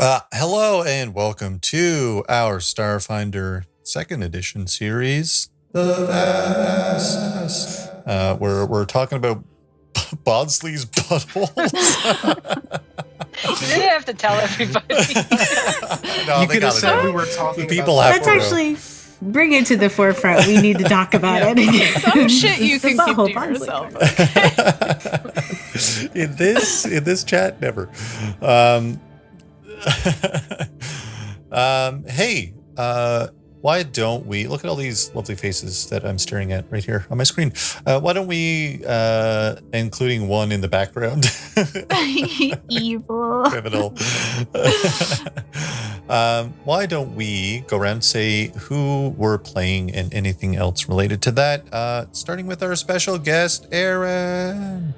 Hello and welcome to our Starfinder 2nd edition series, The Vast. We're talking about Bondsley's buttholes. You didn't have to tell everybody. No, You they could have gotta said know. we were talking People about have Let's to know. actually bring it to the forefront. We need to talk about it. Some shit you It's the can keep butthole to Bondsley yourself. part. in this chat, never. Hey, why don't we look at all these lovely faces that I'm staring at right here on my screen? Why don't we, including one in the background, Evil. criminal. Why don't we go around and say who we're playing and anything else related to that? Starting with our special guest, Erin.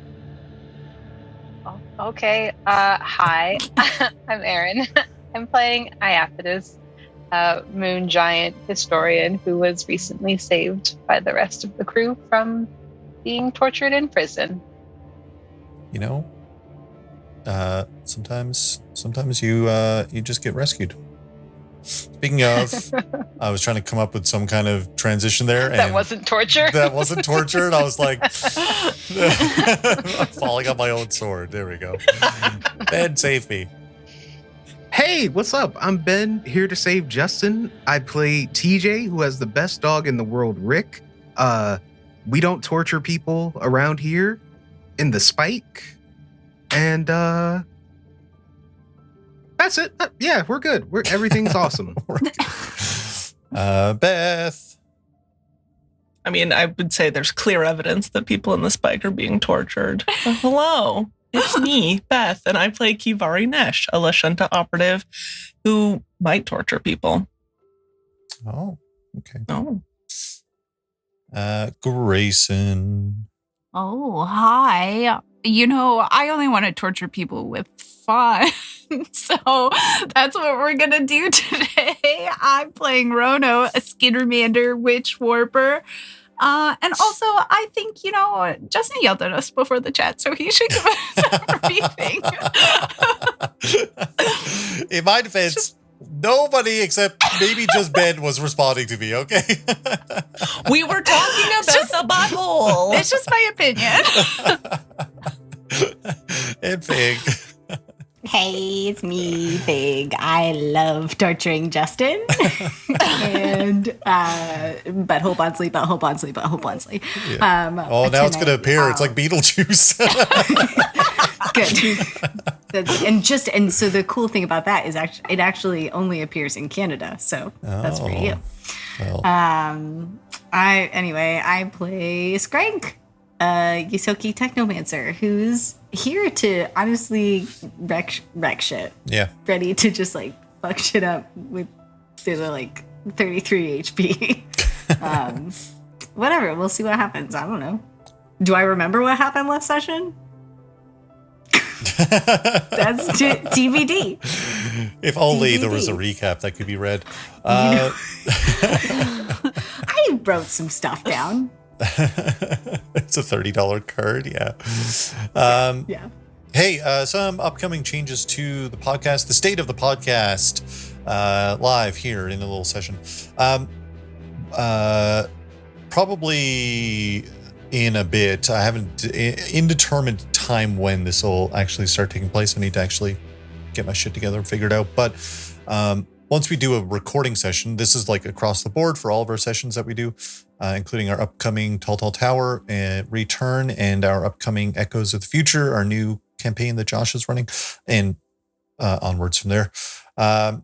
Okay. Hi, I'm Erin. I'm playing Iapetus, a moon giant historian who was recently saved by the rest of the crew from being tortured in prison. You know, sometimes you just get rescued. Speaking of, I was trying to come up with some kind of transition there, and That wasn't torture. That wasn't torture, and I was like, I'm falling on my own sword. There we go. Ben, save me. Hey, what's up? I'm Ben, here to save Justin. I play TJ, who has the best dog in the world, Rick. We don't torture people around here in the Spike. And that's it. Yeah, we're good. Everything's awesome. Beth. I mean, I would say there's clear evidence that people in the Spike are being tortured. But hello, it's me, Beth, and I play Kivari Nesh, a Lashunta operative who might torture people. Oh, okay. Oh. Grayson. Oh, hi. You know, I only want to torture people with fun. So that's what we're going to do today. I'm playing Rono, a Skinnermander witch warper. And also, I think, Justin yelled at us before the chat, so he should give us a briefing. In my defense, nobody except maybe just Ben was responding to me, okay? We were talking about the butthole. It's just my opinion. And Fig. Hey, it's me, Fig. I love torturing Justin. And butthole Bondsley. Yeah. Now it's going to appear. It's like Beetlejuice. Good. And so the cool thing about that is it actually only appears in Canada. So that's for you. Well. I play Skrank, Yusoki Technomancer, who's here to honestly wreck shit. Yeah. Ready to just fuck shit up with 33 HP. Whatever, we'll see what happens. I don't know. Do I remember what happened last session? That's TBD. If only there DVD. was a recap that could be read. I wrote some stuff down. It's a $30 card, yeah. Yeah. Hey, some upcoming changes to the podcast, the state of the podcast, live here in a little session. Probably in a bit. I haven't indeterminate time when this will actually start taking place. I need to actually get my shit together and figure it out. But once we do a recording session, this is across the board for all of our sessions that we do, including our upcoming Tall Tower return and our upcoming Echoes of the Future, our new campaign that Josh is running, and onwards from there. As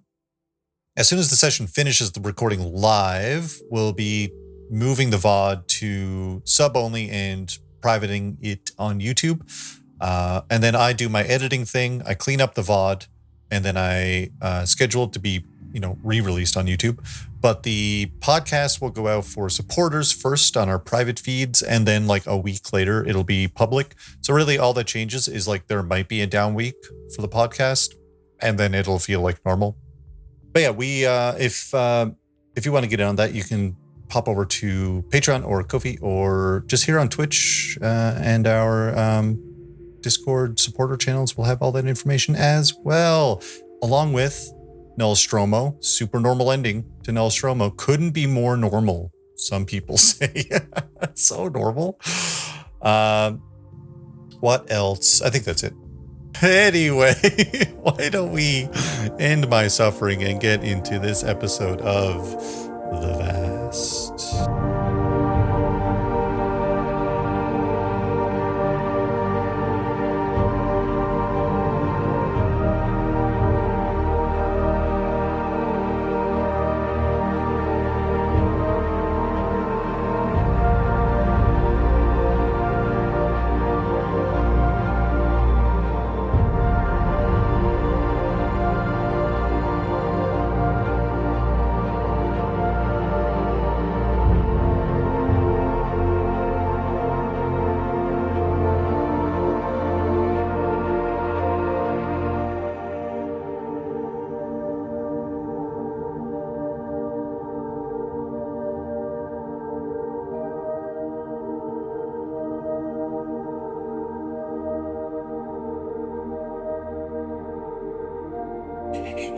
soon as the session finishes the recording live, we'll be moving the VOD to sub only and privating it on YouTube. And then I do my editing thing. I clean up the VOD, and then I schedule it to be re-released on YouTube. But the podcast will go out for supporters first on our private feeds, and then a week later it'll be public. So really all that changes is there might be a down week for the podcast, and then it'll feel like normal. But yeah, we if you want to get in on that, you can pop over to Patreon or Ko-fi or just here on Twitch, and our Discord supporter channels will have all that information as well. along with Nostromo, super normal ending to Nostromo. Couldn't be more normal, some people say. So normal. What else? I think that's it. Anyway, why don't we end my suffering and get into this episode of The Vast.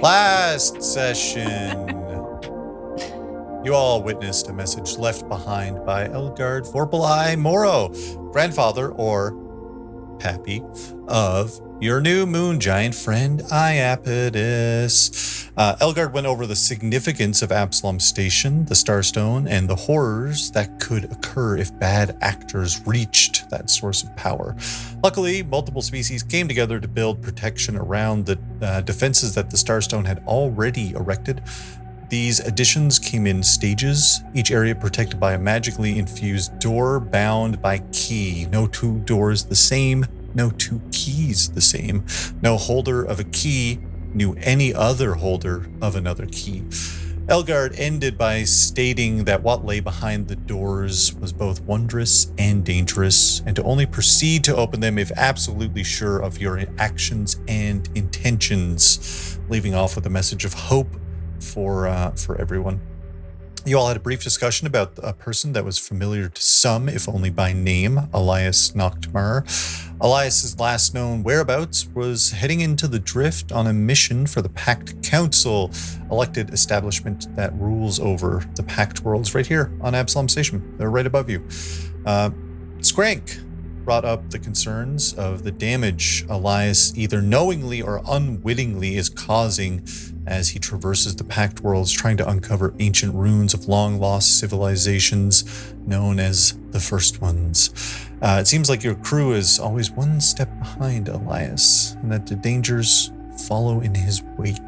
Last session, you all witnessed a message left behind by Elgard Vorpalai Moro, grandfather or pappy of your new moon giant friend Iapetus. Elgard went over the significance of Absalom Station, the Starstone, and the horrors that could occur if bad actors reached that source of power. Luckily, multiple species came together to build protection around the defenses that the Starstone had already erected. These additions came in stages, each area protected by a magically infused door bound by key. No two doors the same, no two keys the same. No holder of a key knew any other holder of another key. Elgard ended by stating that what lay behind the doors was both wondrous and dangerous, and to only proceed to open them if absolutely sure of your actions and intentions, leaving off with a message of hope for everyone. You all had a brief discussion about a person that was familiar to some, if only by name, Elias Noktmar. Elias's last known whereabouts was heading into the Drift on a mission for the Pact Council, elected establishment that rules over the Pact worlds right here on Absalom Station. They're right above you. Skrank brought up the concerns of the damage Elias either knowingly or unwittingly is causing as he traverses the Pact worlds, trying to uncover ancient ruins of long-lost civilizations known as the First Ones. It seems like your crew is always one step behind Elias, and that the dangers follow in his wake.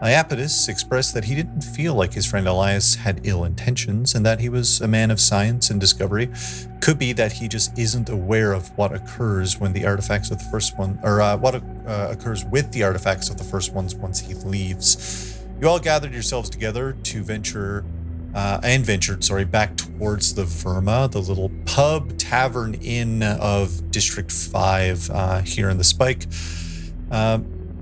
Iapetus expressed that he didn't feel like his friend Elias had ill intentions, and that he was a man of science and discovery. Could be that he just isn't aware of what occurs when the artifacts of the First One, or what occurs with the artifacts of the First Ones once he leaves. You all gathered yourselves together to ventured back towards the Verma, the little pub tavern inn of District 5 here in the Spike.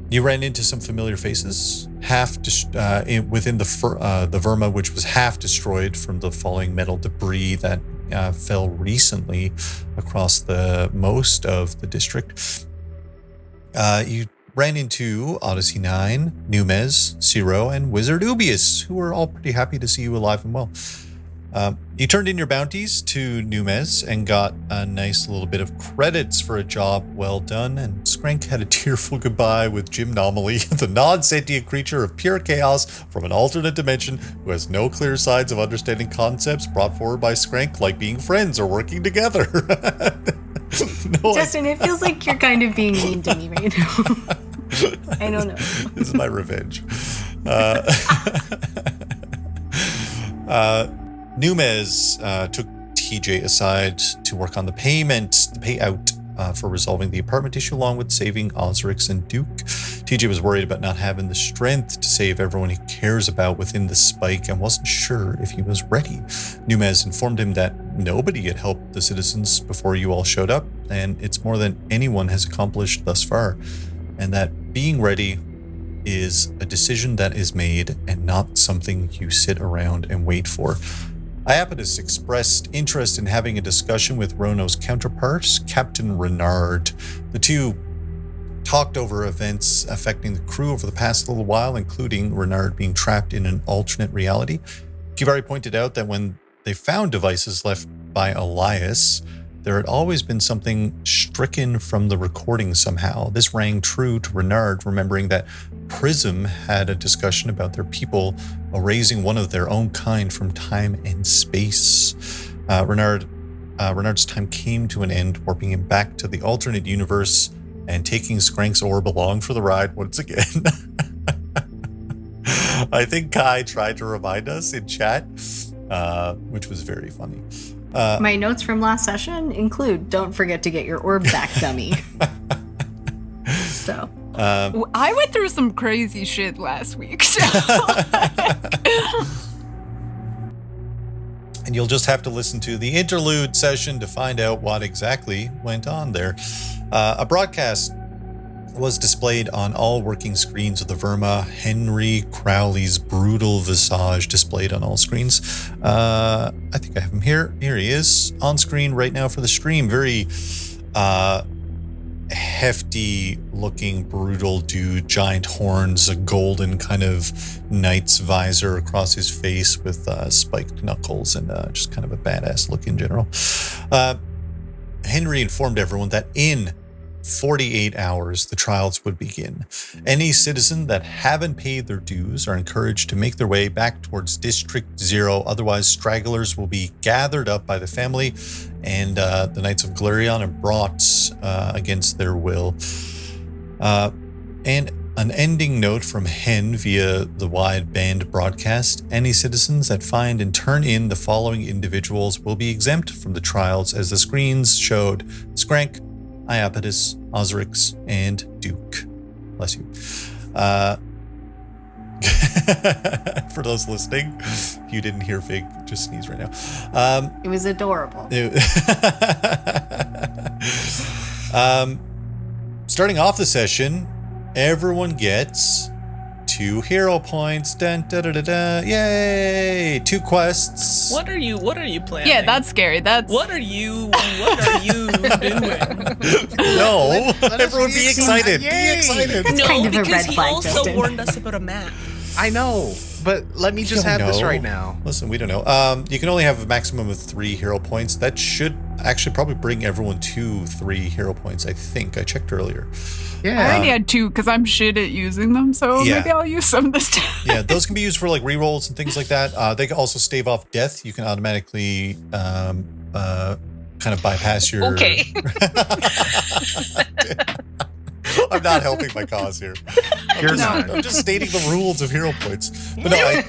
You ran into some familiar faces, within the Verma, which was half destroyed from the falling metal debris that fell recently across the most of the district. You ran into Odyssey 9, Numez, Ciro, and Wizard Ubius, who were all pretty happy to see you alive and well. You turned in your bounties to Numez and got a nice little bit of credits for a job well done, and Skrank had a tearful goodbye with Jim Nomaly, the non-sentient creature of pure chaos from an alternate dimension who has no clear signs of understanding concepts brought forward by Skrank, like being friends or working together. Justin, it feels like you're kind of being mean to me right now. I don't know. This is my revenge. Numez took TJ aside to work on the payout for resolving the apartment issue, along with saving Ozrhix and Duke. TJ was worried about not having the strength to save everyone he cares about within the Spike and wasn't sure if he was ready. Numez informed him that nobody had helped the citizens before you all showed up, and it's more than anyone has accomplished thus far, and that being ready is a decision that is made and not something you sit around and wait for. Iapetus expressed interest in having a discussion with Rono's counterpart, Captain Renard. The two talked over events affecting the crew over the past little while, including Renard being trapped in an alternate reality. Kivari pointed out that when they found devices left by Elias, there had always been something stricken from the recording somehow. This rang true to Renard, remembering that Prism had a discussion about their people erasing one of their own kind from time and space. Renard's time came to an end, warping him back to the alternate universe and taking Skrank's orb along for the ride once again. I think Kai tried to remind us in chat, which was very funny. My notes from last session include, don't forget to get your orb back, dummy. So. I went through some crazy shit last week. So And you'll just have to listen to the interlude session to find out what exactly went on there. A broadcast was displayed on all working screens of the Verma. Henry Crowley's brutal visage displayed on all screens. I think I have him here. Here he is on screen right now for the stream. Very hefty looking, brutal dude, giant horns, a golden kind of knight's visor across his face with spiked knuckles, and just kind of a badass look in general. Henry informed everyone that in 48 hours, the trials would begin. Any citizen that haven't paid their dues are encouraged to make their way back towards District 0. Otherwise, stragglers will be gathered up by the family and the Knights of Galerion and brought against their will. And an ending note from Hen via the wide band broadcast: any citizens that find and turn in the following individuals will be exempt from the trials, as the screens showed Skrank, Iapetus, Ozrhix, and Duke. Bless you. For those listening, if you didn't hear Fig just sneeze right now. It was adorable. Starting off the session, everyone gets 2 hero points. Dun, da, da, da, da. Yay! 2 quests. What are you planning? yeah, that's scary. What are you doing? No, everyone be excited. Yay. Be excited. That's No, kind of a because red he flag, also Justin. warned us about a map. I know, but let me just have this right now. Listen, we don't know. You can only have a maximum of 3 hero points. That should actually probably bring everyone to 3 hero points, I think. I checked earlier. I Yeah. already had 2 because I'm shit at using them, so Yeah. maybe I'll use some this time. Yeah, those can be used for like rerolls and things like that. They can also stave off death. You can automatically kind of bypass your... Okay. I'm not helping my cause here. You're not. I'm just stating the rules of hero points. But no, I,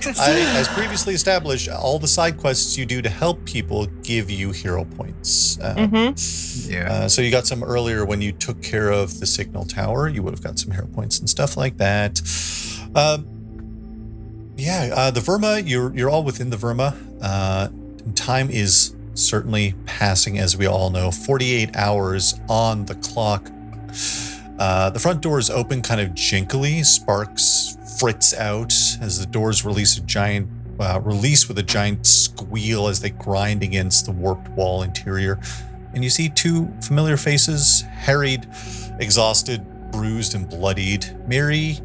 as previously established, all the side quests you do to help people give you hero points. Yeah. So you got some earlier when you took care of the signal tower. You would have got some hero points and stuff like that. The Verma, you're all within the Verma. Time is certainly passing, as we all know. 48 hours on the clock. The front doors open kind of jinkily. Sparks fritz out as the doors release with a giant squeal as they grind against the warped wall interior. And you see 2 familiar faces, harried, exhausted, bruised, and bloodied. Mary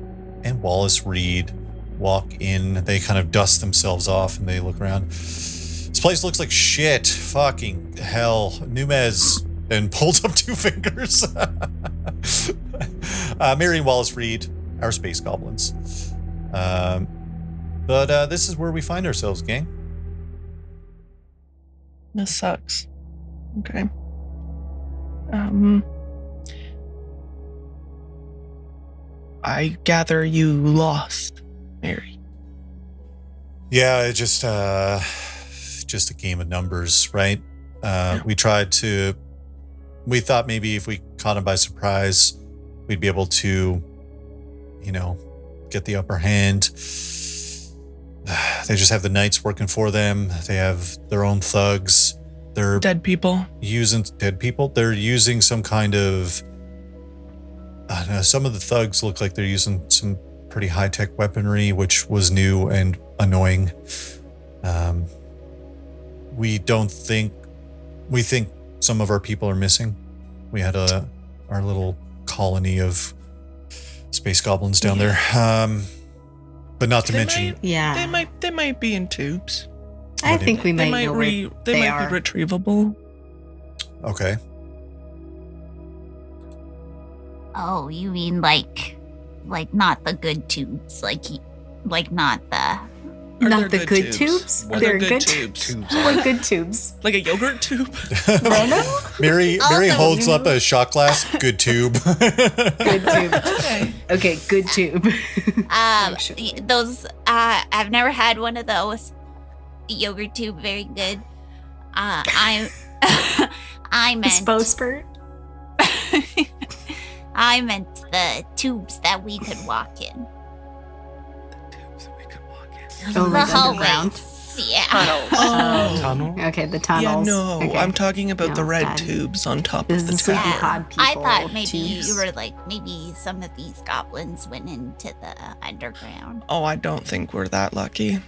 and Wallace Reed walk in. They kind of dust themselves off and they look around. This place looks like shit. Fucking hell. Numez and pulls up 2 fingers. Mary and Wallace Reed, our space goblins. But this is where we find ourselves, gang. This sucks. Okay. I gather you lost, Mary. Yeah, it's just a game of numbers, right? We thought maybe if we caught him by surprise, we'd be able to, get the upper hand. They just have the knights working for them. They have their own thugs. They're Dead people. using dead people. They're using some kind of, I don't know, some of the thugs look like they're using some pretty high-tech weaponry, which was new and annoying. We think some of our people are missing. We had our little colony of space goblins down there. But not to mention, Yeah. They might be in tubes. I think we They might might know where they are. might be retrievable. okay. Oh, you mean like not the good tubes, like not the. Or Not they're the good tubes? Or They're they're good tubes. What good tubes? Like a yogurt tube. Mary Also, holds up a shot glass. Good tube. Good tube. Okay. Okay, good tube. Sure. Those I've never had one of those. Yogurt tube, very good. I meant Spospert. I meant the tubes that we could walk in. Tubes that we could walk in. Oh, The like underground. hallways. Yeah. Oh. Tunnel? Okay, the Yeah, tunnels. no, Okay. I'm talking about No, the red bad. tubes on top This of the is like tower. pod people. I thought maybe tubes. you were like maybe some of these goblins went into the underground. Oh, I don't think we're that lucky.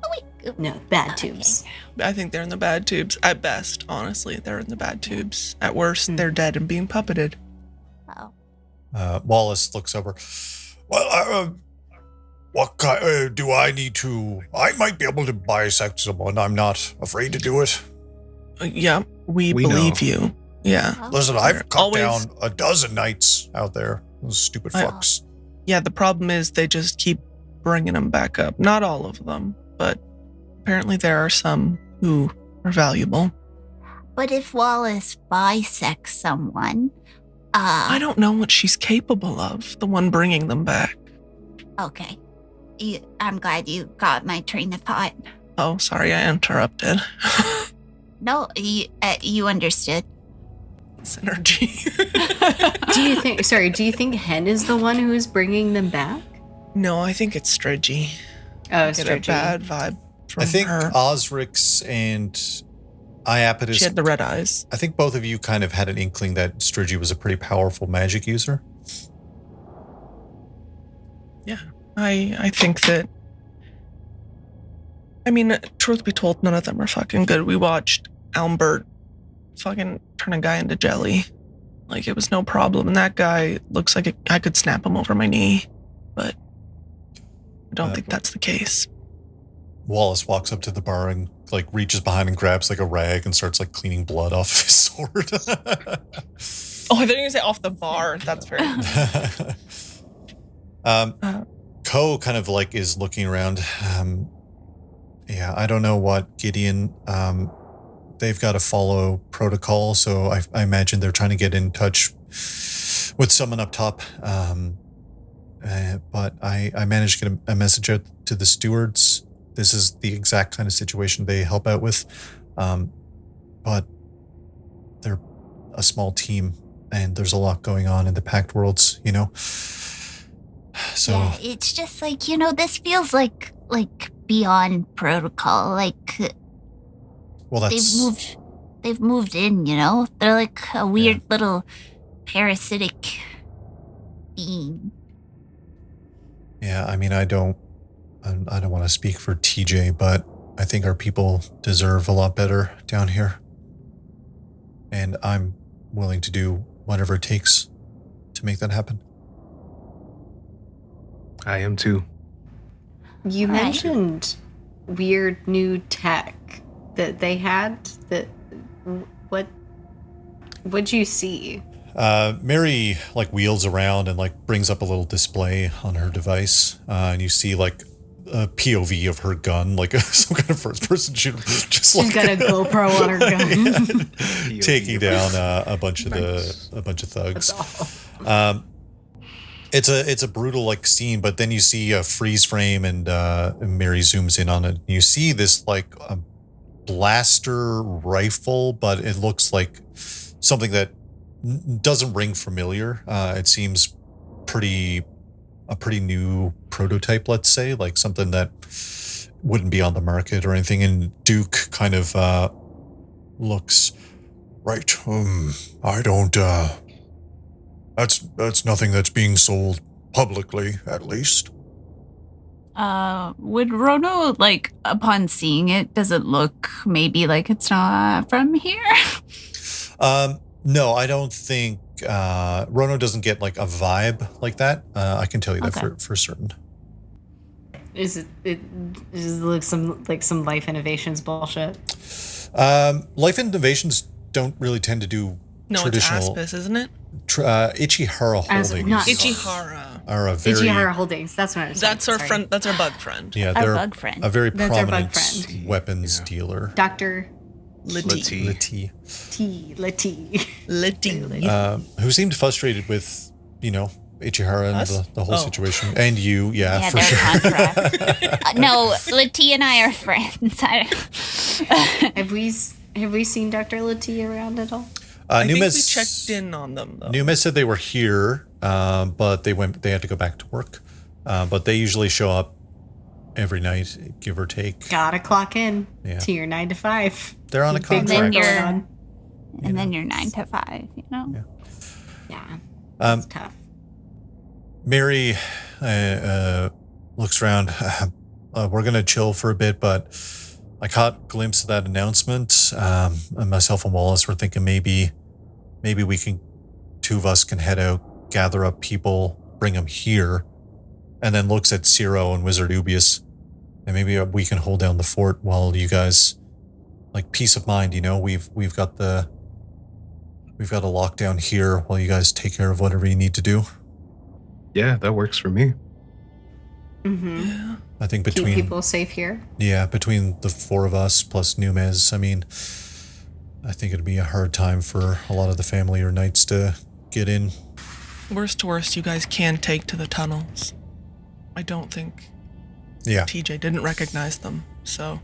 Oh wait. No, bad Okay. tubes. I think they're in the bad tubes. At best, honestly, they're in the bad tubes. At worst, they're dead and being puppeted. Oh. Wallace looks over. Well, what kind do I need to? I might be able to bisect someone. I'm not afraid to do it. Yeah, we We believe know. you. Yeah. Oh. Listen, I've cut Always- down a dozen knights out there. Those stupid I- fucks. Yeah, the problem is they just keep bringing them back up. Not all of them, but apparently there are some who are valuable. But if Wallace bisects someone, I don't know what she's capable of, the one bringing them back. okay. I'm glad you got my train of thought. Oh, sorry, I interrupted. No, you understood. Synergy. Do you think Hen is the one who is bringing them back? No, I think it's Stridgy. Oh, Get a bad vibe from I think her. Ozrhix and Iapetus. She had the red eyes. I think both of you kind of had an inkling that Strigy was a pretty powerful magic user. Yeah, I think that. I mean, truth be told, none of them are fucking good. We watched Albert fucking turn a guy into jelly. Like, it was no problem. And that guy looks like I could snap him over my knee. But I don't think that's the case. Wallace walks up to the bar and like reaches behind and grabs like a rag and starts like cleaning blood off of his sword. Oh, I thought you were going to say off the bar. That's very. Ko kind of like is looking around. Yeah, I don't know what Gideon. They've got to follow protocol, so I imagine they're trying to get in touch with someone up top. But I managed to get a message out to the stewards. This is the exact kind of situation they help out with. But they're a small team, and there's a lot going on in the Pact Worlds, you know? So Yeah, it's just like, this feels like beyond protocol. Like well, that's they've moved in, They're like a weird little parasitic being. yeah. I mean, I don't want to speak for TJ, but I think our people deserve a lot better down here, and I'm willing to do whatever it takes to make that happen. I am too. You All right. mentioned weird new tech that they had. What'd you see? Mary like wheels around and like brings up a little display on her device, and you see like a POV of her gun, like some kind of first-person shooter, just She's like got a GoPro on her gun. taking down a bunch of Nice. thugs. That's awful. It's a brutal like scene, but then you see a freeze frame and Mary zooms in on it. You see this like a blaster rifle, but it looks like something that doesn't ring familiar. It seems a pretty new prototype, let's say, like something that wouldn't be on the market or anything. And Duke kind of looks right. I don't. That's nothing that's being sold publicly, at least. Would Rono, upon seeing it, does it look maybe like it's not from here? No, I don't think Rono doesn't get like a vibe like that. I can tell you that Okay. for certain. Is it like some life innovations bullshit? Life innovations don't really tend to do No, traditional. it's Aspis, isn't it? Ichihara Holdings not- Ichihara. are a very Ichihara Holdings. That's what I was. That's our sorry. friend. That's our bug friend. yeah Our they're bug friend. a very That's our bug prominent friend. weapons Yeah. dealer. Dr. Lati. Lati. Lati. Who seemed frustrated with Ichihara and Us? the whole Oh. situation, and you, Yeah, for their sure. contract. No, Lati and I are friends. Have we seen Dr. Lati around at all? I think we Numes checked in on them though. Numes said they were here, but they had to go back to work. But they usually show up every night, give or take. Gotta clock in Yeah. to your 9 to 5. They're on a Big And then contract. work you're- going on. and then you're 9 to 5, Yeah. Yeah, Um, it's tough. Mary looks around. We're gonna chill for a bit, but I caught a glimpse of that announcement. And myself and Wallace were thinking maybe we can, two of us can head out, gather up people, bring them here, and then looks at Ciro and Wizard Ubius, and maybe we can hold down the fort while you guys, like, peace of mind. We've got a lockdown here while you guys take care of whatever you need to do. Yeah, that works for me. Mm-hmm. Yeah. I think Keep between people safe here. between the four of us plus Numes, I mean, I think it'd be a hard time for a lot of the family or knights to get in. Worst to worst, you guys can take to the tunnels. I don't think Yeah. TJ didn't recognize them, so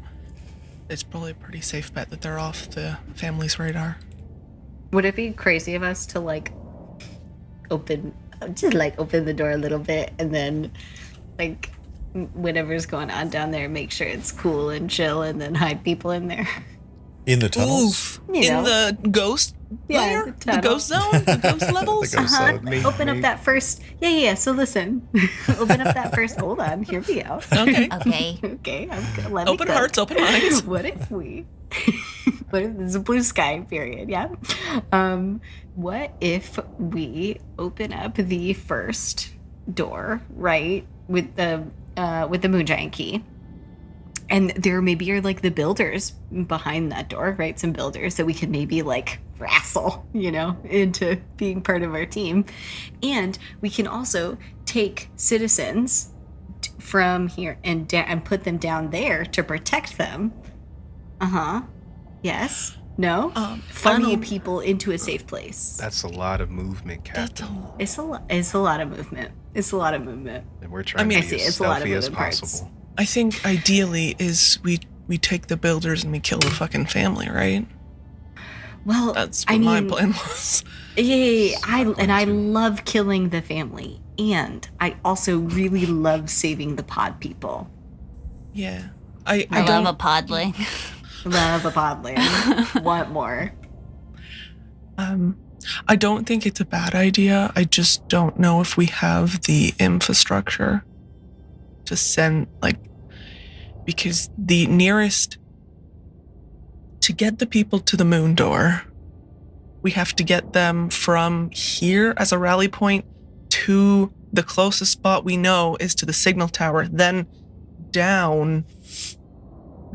it's probably a pretty safe bet that they're off the family's radar. Would it be crazy of us to open the door a little bit and then whatever's going on down there, make sure it's cool and chill, and then hide people in there? In the tunnels? Oof! You In know. the ghost Yeah, layer? the The tunnel. ghost zone? The ghost levels? The ghost zone. Open up that first. Yeah. So listen, open up that first. Hold on, hear me out. Okay. Okay. Okay, I'm gonna let me Open cook. hearts, open minds. What if we? What if this is a blue sky period? Yeah. What if we open up the first door, right, with the moon giant key, and there maybe are the builders behind that door, right? Some builders that we can maybe wrestle, into being part of our team, and we can also take citizens from here and put them down there to protect them. Yes. No. Funnel people into a safe place. That's a lot of movement, That's Captain. a It's a lot of movement. It's a lot of movement. And we're trying I mean, to I be see, as it's a lot of stealthy as moving parts. possible. I think ideally is we take the builders and we kill the fucking family, right? Well, That's I what my mean, plan was. Yeah, Mine I too. love killing the family, and I also really love saving the pod people. Yeah. I I don't love a podling. Love a podling. Want more? I don't think it's a bad idea. I just don't know if we have the infrastructure to send, because the nearest, to get the people to the moon door, we have to get them from here as a rally point to the closest spot we know is to the signal tower, then down.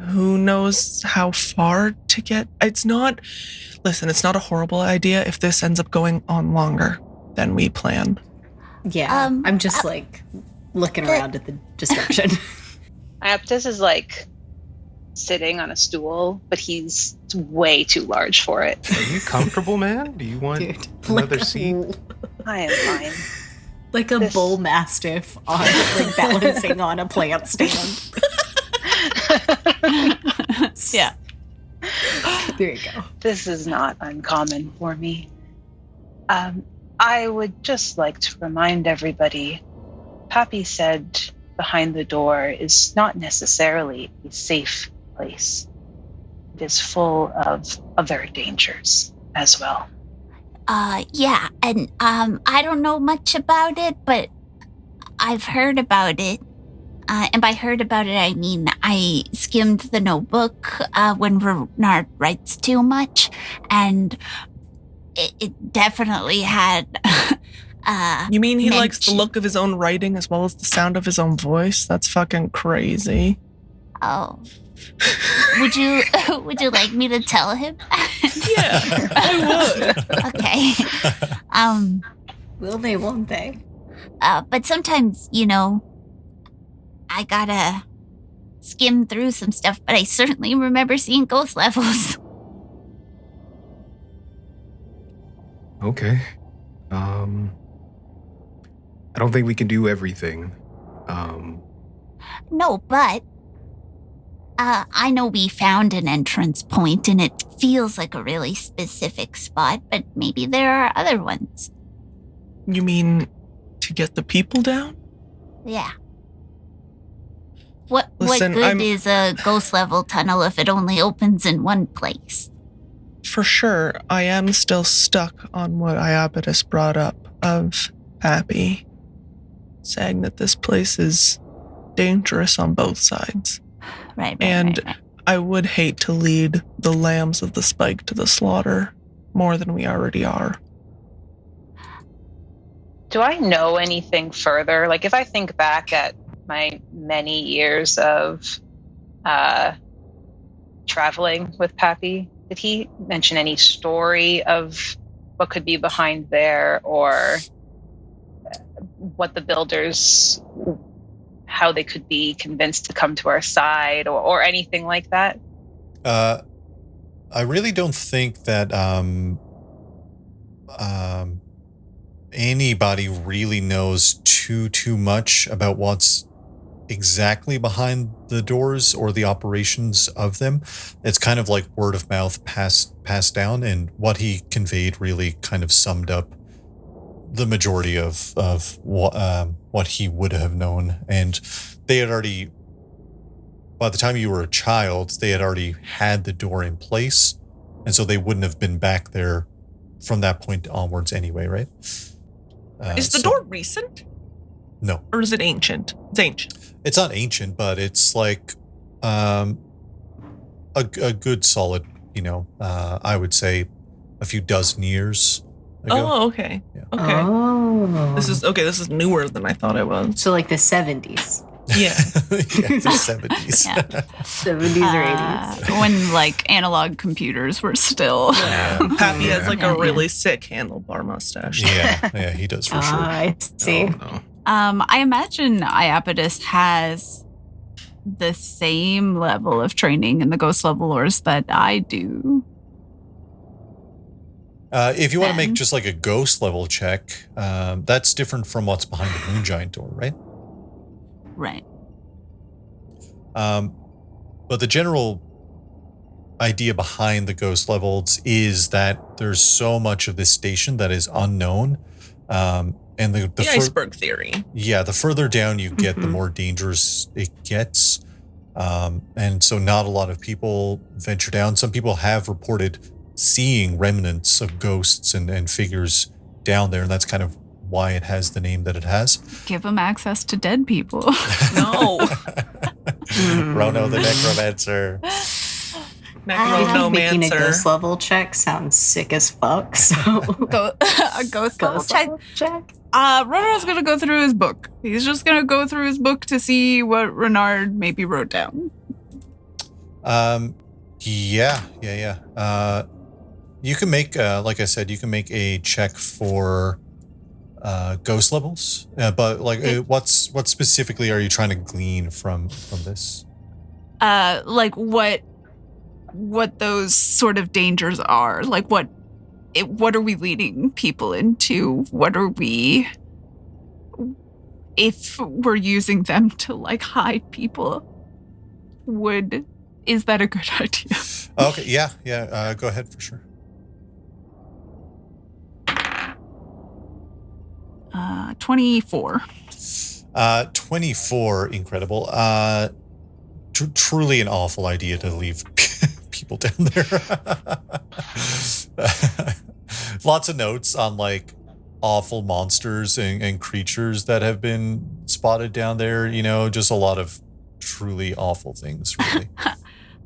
Who knows how far to get? It's not a horrible idea if this ends up going on longer than we planned. Yeah, I'm just looking around at the destruction. Iapetus is sitting on a stool, but he's way too large for it. Are you comfortable, man? Do you want Dude, another seat? I am fine. Like a This- bull mastiff on balancing on a plant stand. Yeah. There you go. This is not uncommon for me. I would just like to remind everybody, Pappy said behind the door is not necessarily a safe place. It is full of other dangers as well. Yeah, and I don't know much about it, but I've heard about it. And by heard about it, I mean I skimmed the notebook when Renard writes too much, and it definitely had. You mean he likes the mention- look of his own writing as well as the sound of his own voice? That's fucking crazy. Oh. Would you like me to tell him? Yeah, I would. Okay. Will they, won't they? But sometimes, I gotta skim through some stuff, but I certainly remember seeing ghost levels. Okay. I don't think we can do everything. No, but I know we found an entrance point and it feels like a really specific spot, but maybe there are other ones. You mean to get the people down? Yeah. What Listen, good is a ghost level tunnel if it only opens in one place? For sure, I am still stuck on what Iapetus brought up of Pappy, saying that this place is dangerous on both sides. Right. And right. I would hate to lead the lambs of the spike to the slaughter more than we already are. Do I know anything further? Like, if I think back at my many years of traveling with Pappy, did he mention any story of what could be behind there, or what the builders, how they could be convinced to come to our side, or anything like that? I really don't think that anybody really knows too much about what's exactly behind the doors or the operations of them. It's kind of like word of mouth passed down, and what he conveyed really kind of summed up the majority of what he would have known. And they had already, by the time you were a child, they had already had the door in place, and so they wouldn't have been back there from that point onwards anyway, right? Is the door recent? No. Or is it ancient? It's ancient. It's not ancient, but it's like a good solid, I would say a few dozen years ago. Oh, okay. Yeah. Okay. Oh. This is newer than I thought it was. So like the 70s. Yeah. Yeah, it's the 70s. Yeah. 70s or 80s. When like analog computers were still. Yeah. Pappy has like Yeah, a really sick handlebar mustache. Yeah, he does for sure. I see. No. I imagine Iapetus has the same level of training in the ghost level lores that I do. If you want to make Then- just like a ghost level check, that's different from what's behind the moon giant door, right? Right. But the general idea behind the ghost levels is that there's so much of this station that is unknown. And the iceberg theory. Yeah, the further down you get, the Mhm. more dangerous it gets. And so not a lot of people venture down. Some people have reported seeing remnants of ghosts and figures down there, and that's kind of why it has the name that it has. Give them access to dead people. No. Rono the Necromancer. Making a Necromancer. ghost level check sounds sick as fuck. So A ghost level check. check. Renard's gonna go through his book. He's just gonna go through his book to see what Renard maybe wrote down. Yeah. You can make, like I said, you can make a check for ghost levels. But like, what specifically are you trying to glean from this? Like what those sort of dangers are. Like what are we leading people into? What are we, if we're using them to like hide people, is that a good idea? Okay, yeah. Go ahead for sure. 24. 24, incredible. Truly an awful idea to leave people down there. Lots of notes on like awful monsters and creatures that have been spotted down there, just a lot of truly awful things, really.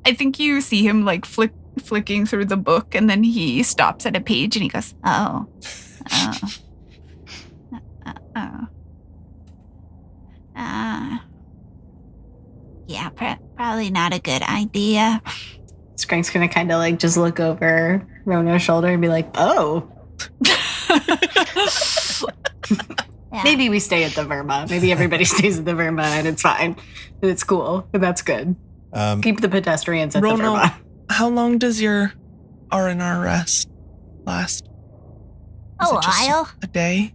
I think you see him like flick flicking through the book, and then he stops at a page and he goes, oh. Yeah, probably not a good idea. Skrank's gonna kind of like just look over Rona's shoulder and be like, oh. Yeah. Maybe we stay at the Verma. Maybe everybody stays at the Verma and it's fine. And it's cool. And that's good. Keep the pedestrians at the Verma. How long does your R&R rest last? Is A it just while. A day?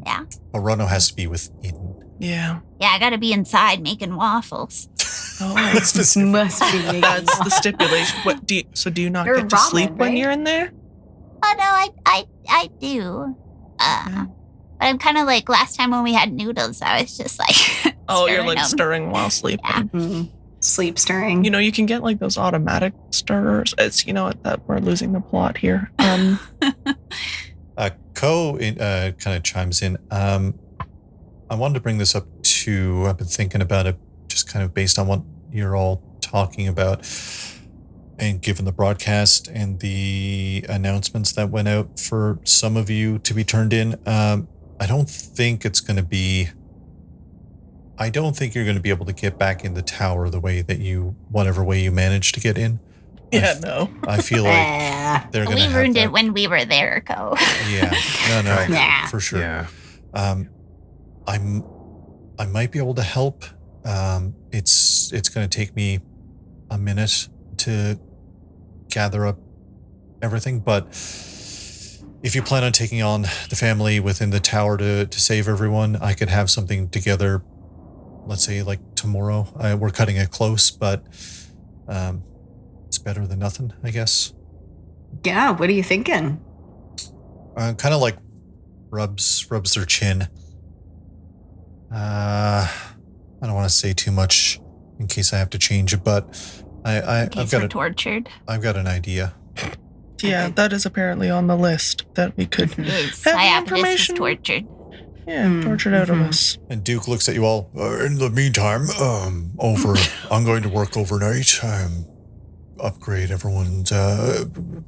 Yeah. Orono has to be with Eden. Yeah. Yeah, I gotta be inside making waffles. Oh, Specific. Must be making that's the stipulation. What do you not You're get to ramen, sleep when right? you're in there? Oh no, I do. Yeah. But I'm kind of like last time when we had noodles, I was just like, Oh, you're stirring like them. stirring while sleeping. Yeah. Sleep stirring. You know, you can get like those automatic stirrers. It's, you know what, that we're losing the plot here. Ko kind of chimes in. I wanted to bring this up too. I've been thinking about it just kind of based on what you're all talking about and given the broadcast and the announcements that went out for some of you to be turned in. I don't think you're going to be able to get back in the tower the way that whatever way you managed to get in. Yeah, no. I feel like they're going to We have ruined that. it when we were there, Co. Yeah, no, Yeah. for sure. Yeah. I might be able to help. It's going to take me a minute to gather up everything, but if you plan on taking on the family within the tower to save everyone, I could have something together. Let's say like tomorrow. We're cutting it close, but it's better than nothing, I guess. Yeah, what are you thinking? Kind of like rubs their chin. I don't want to say too much in case I have to change it, but I've got tortured. I've got an idea. Yeah, that is apparently on the list that we could Yes, have the Iapetus is information. tortured. Yeah, tortured out of Mhm. us. And Duke looks at you all. In the meantime, I'm going to work overnight. Upgrade everyone's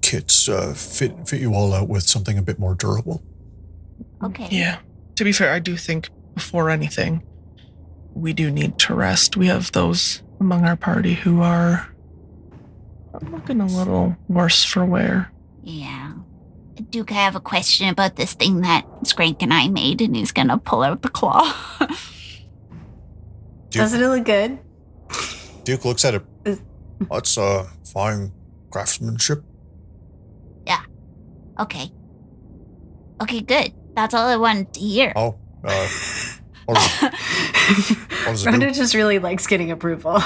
kits. Fit you all out with something a bit more durable. Okay. Yeah. To be fair, I do think before anything, we do need to rest. We have those among our party who are looking a little worse for wear. Yeah. Duke, I have a question about this thing that Skrank and I made, and he's gonna pull out the claw. Doesn't it look good? Duke looks at it. That's fine craftsmanship. Okay. Okay, good. That's all I wanted to hear. Oh, what does it do? Rhonda just really likes getting approval.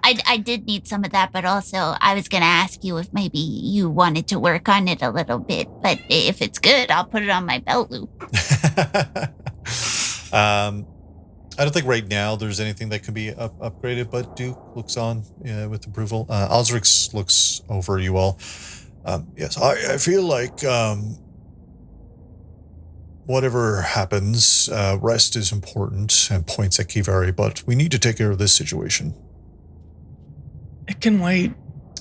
I did need some of that, but also I was gonna ask you if maybe you wanted to work on it a little bit. But if it's good, I'll put it on my belt loop. I don't think right now there's anything that can be upgraded, but Duke looks on with approval. Ozrhix looks over you all. Yes, I feel like whatever happens, rest is important, and points at Kivari, but we need to take care of this situation. It can wait.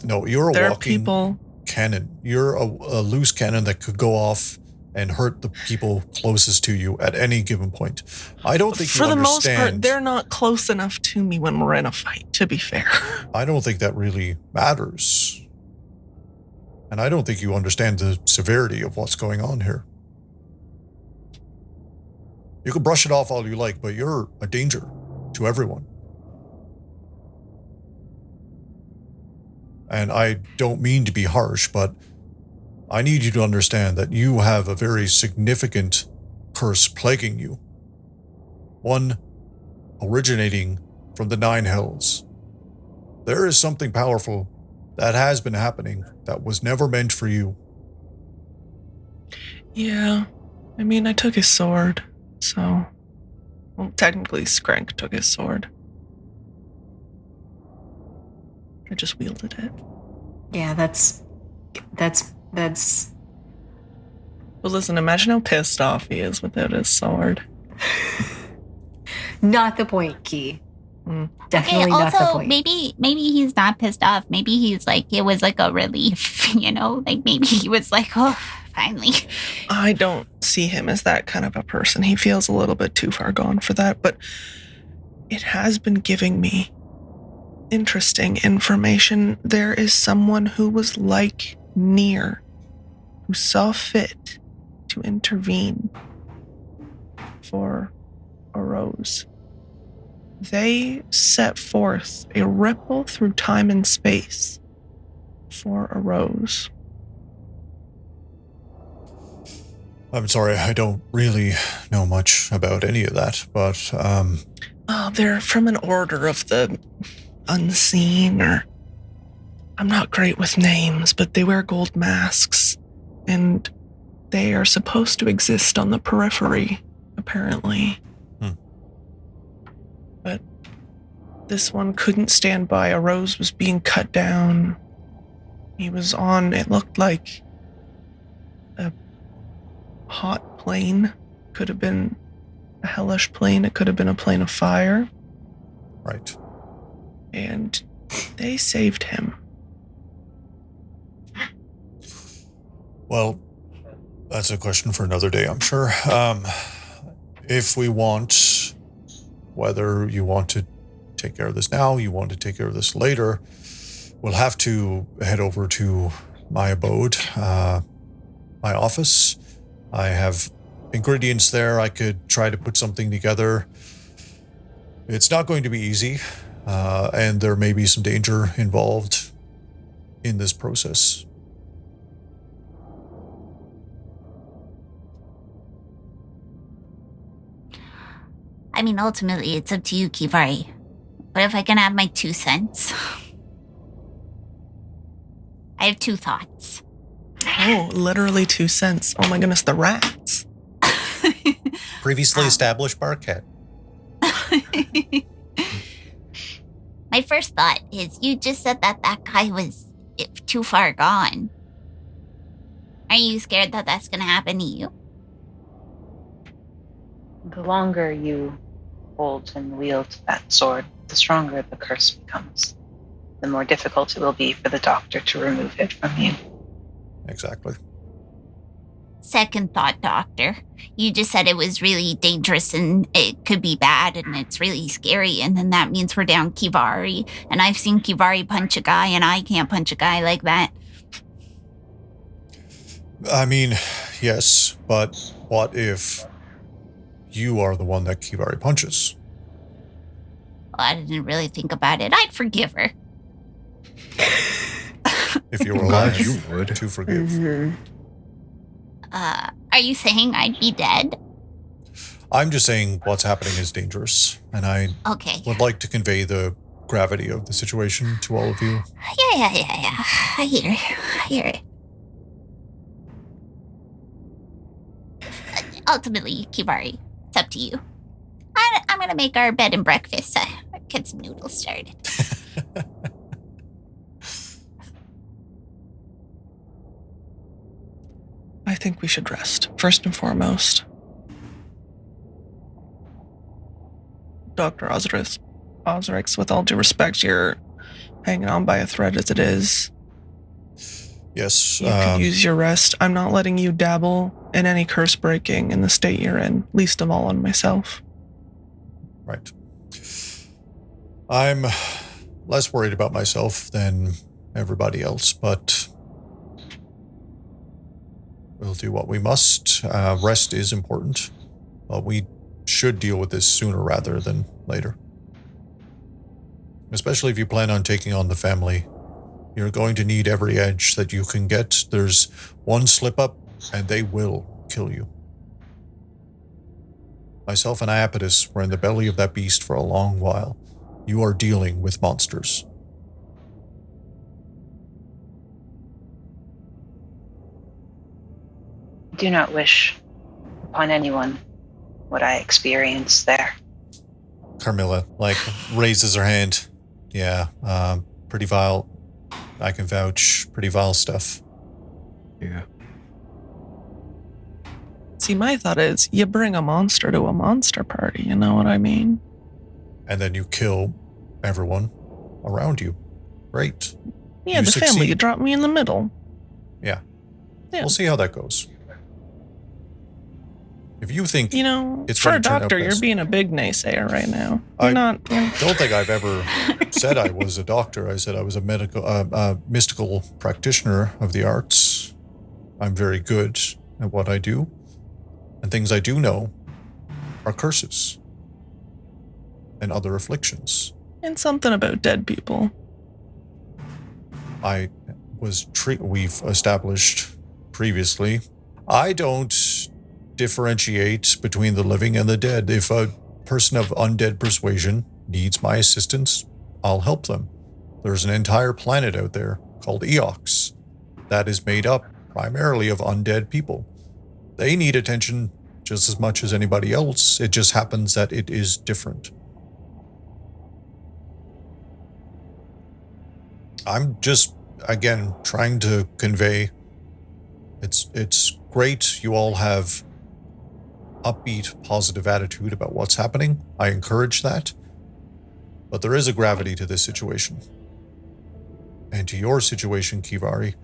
No, you're a There are walking people. cannon. You're a loose cannon that could go off and hurt the people closest to you at any given point. I don't think For you the most understand. part, they're not close enough to me when we're in a fight, to be fair. I don't think that really matters. And I don't think you understand the severity of what's going on here. You can brush it off all you like, but you're a danger to everyone. And I don't mean to be harsh, but I need you to understand that you have a very significant curse plaguing you. One originating from the Nine Hells. There is something powerful that has been happening that was never meant for you. Yeah. I mean, I took his sword, so... Well, technically, Skrank took his sword. I just wielded it. Yeah, that's But listen, imagine how pissed off he is without his sword. not the point, Key. Definitely not the also point. maybe he's not pissed off. Maybe he's like, it was like a relief, you know? Like maybe he was like, oh, finally. I don't see him as that kind of a person. He feels a little bit too far gone for that, but it has been giving me interesting information. There is someone who was like near, who saw fit to intervene for a rose. They set forth a ripple through time and space for a rose. I'm sorry, I don't really know much about any of that, but They're from an order of the unseen, or I'm not great with names, but they wear gold masks, and they are supposed to exist on the periphery, apparently. But this one couldn't stand by. A rose was being cut down. He was on, it looked like a hot plane. Could have been a hellish plane. It could have been a plane of fire. right. And they saved him. Well, that's a question for another day, I'm sure. If we want, whether you want to take care of this now, you want to take care of this later, we'll have to head over to my abode, my office. I have ingredients there. I could try to put something together. It's not going to be easy, and there may be some danger involved in this process. I mean, ultimately, it's up to you, Kivari. But if I can have my 2 cents, I have 2 thoughts. Oh, literally 2 cents. Oh my goodness, the rats. Previously established Barcat. My first thought is you just said that guy was too far gone. Are you scared that that's going to happen to you? The longer you hold and wield that sword, the stronger the curse becomes. The more difficult it will be for the doctor to remove it from you. Exactly. Second thought, Doctor. You just said it was really dangerous and it could be bad and it's really scary, and then that means we're down Kivari. And I've seen Kivari punch a guy, and I can't punch a guy like that. I mean, yes, but what if you are the one that Kivari punches? Well, I didn't really think about it. I'd forgive her. If you were I'm glad alive you would. to forgive. Mhm. Are you saying I'd be dead? I'm just saying what's happening is dangerous, and I Okay. would like to convey the gravity of the situation to all of you. Yeah. I hear it. Ultimately, Kivari, it's up to you. I'm gonna make our bed and breakfast. Get some noodles started. I think we should rest, first and foremost. Dr. Ozrhix, with all due respect, you're hanging on by a thread as it is. Yes. You could use your rest. I'm not letting you dabble in any curse breaking in the state you're in, least of all on myself. Right. I'm less worried about myself than everybody else, but we'll do what we must. Rest is important, but we should deal with this sooner rather than later. Especially if you plan on taking on the family. You're going to need every edge that you can get. There's one slip up, and they will kill you. Myself and Iapetus were in the belly of that beast for a long while. You are dealing with monsters. Do not wish upon anyone what I experienced there. Carmilla, raises her hand. Yeah, pretty vile. I can vouch. Pretty vile stuff. Yeah. See, my thought is, you bring a monster to a monster party, you know what I mean? and then you kill everyone around you. Great. Yeah, You the family. succeed. You drop me in the middle. Yeah. Yeah. We'll see how that goes. If you think You know, it's for gonna a turn out doctor, you're best. being a big naysayer right now. I- You're not. don't think I've ever said I was a doctor. I said I was a mystical practitioner of the arts. I'm very good at what I do. And things I do know are curses and other afflictions. And something about dead people. We've established previously, I don't differentiate between the living and the dead. If a person of undead persuasion needs my assistance, I'll help them. There's an entire planet out there called Eox that is made up primarily of undead people. They need attention just as much as anybody else. It just happens that it is different. I'm just, again, trying to convey it's great you all have upbeat, positive attitude about what's happening. I encourage that. But there is a gravity to this situation. And to your situation, Kivari,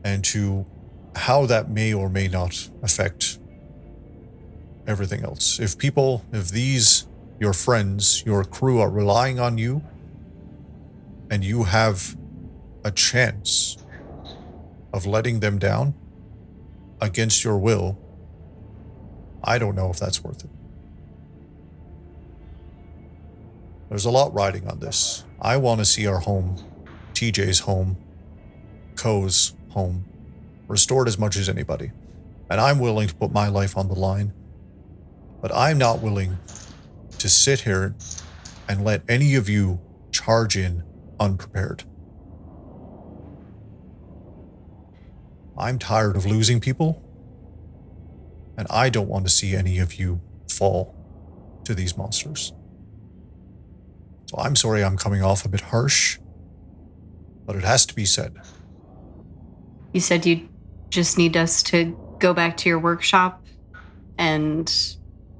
and to how that may or may not affect everything else. If these, your friends, your crew are relying on you, and you have a chance of letting them down against your will, I don't know if that's worth it. There's a lot riding on this. I want to see our home, TJ's home, Ko's home, restored as much as anybody. And I'm willing to put my life on the line. But I'm not willing to sit here and let any of you charge in unprepared. I'm tired of losing people, and I don't want to see any of you fall to these monsters. So I'm sorry I'm coming off a bit harsh, but it has to be said. You said you just need us to go back to your workshop and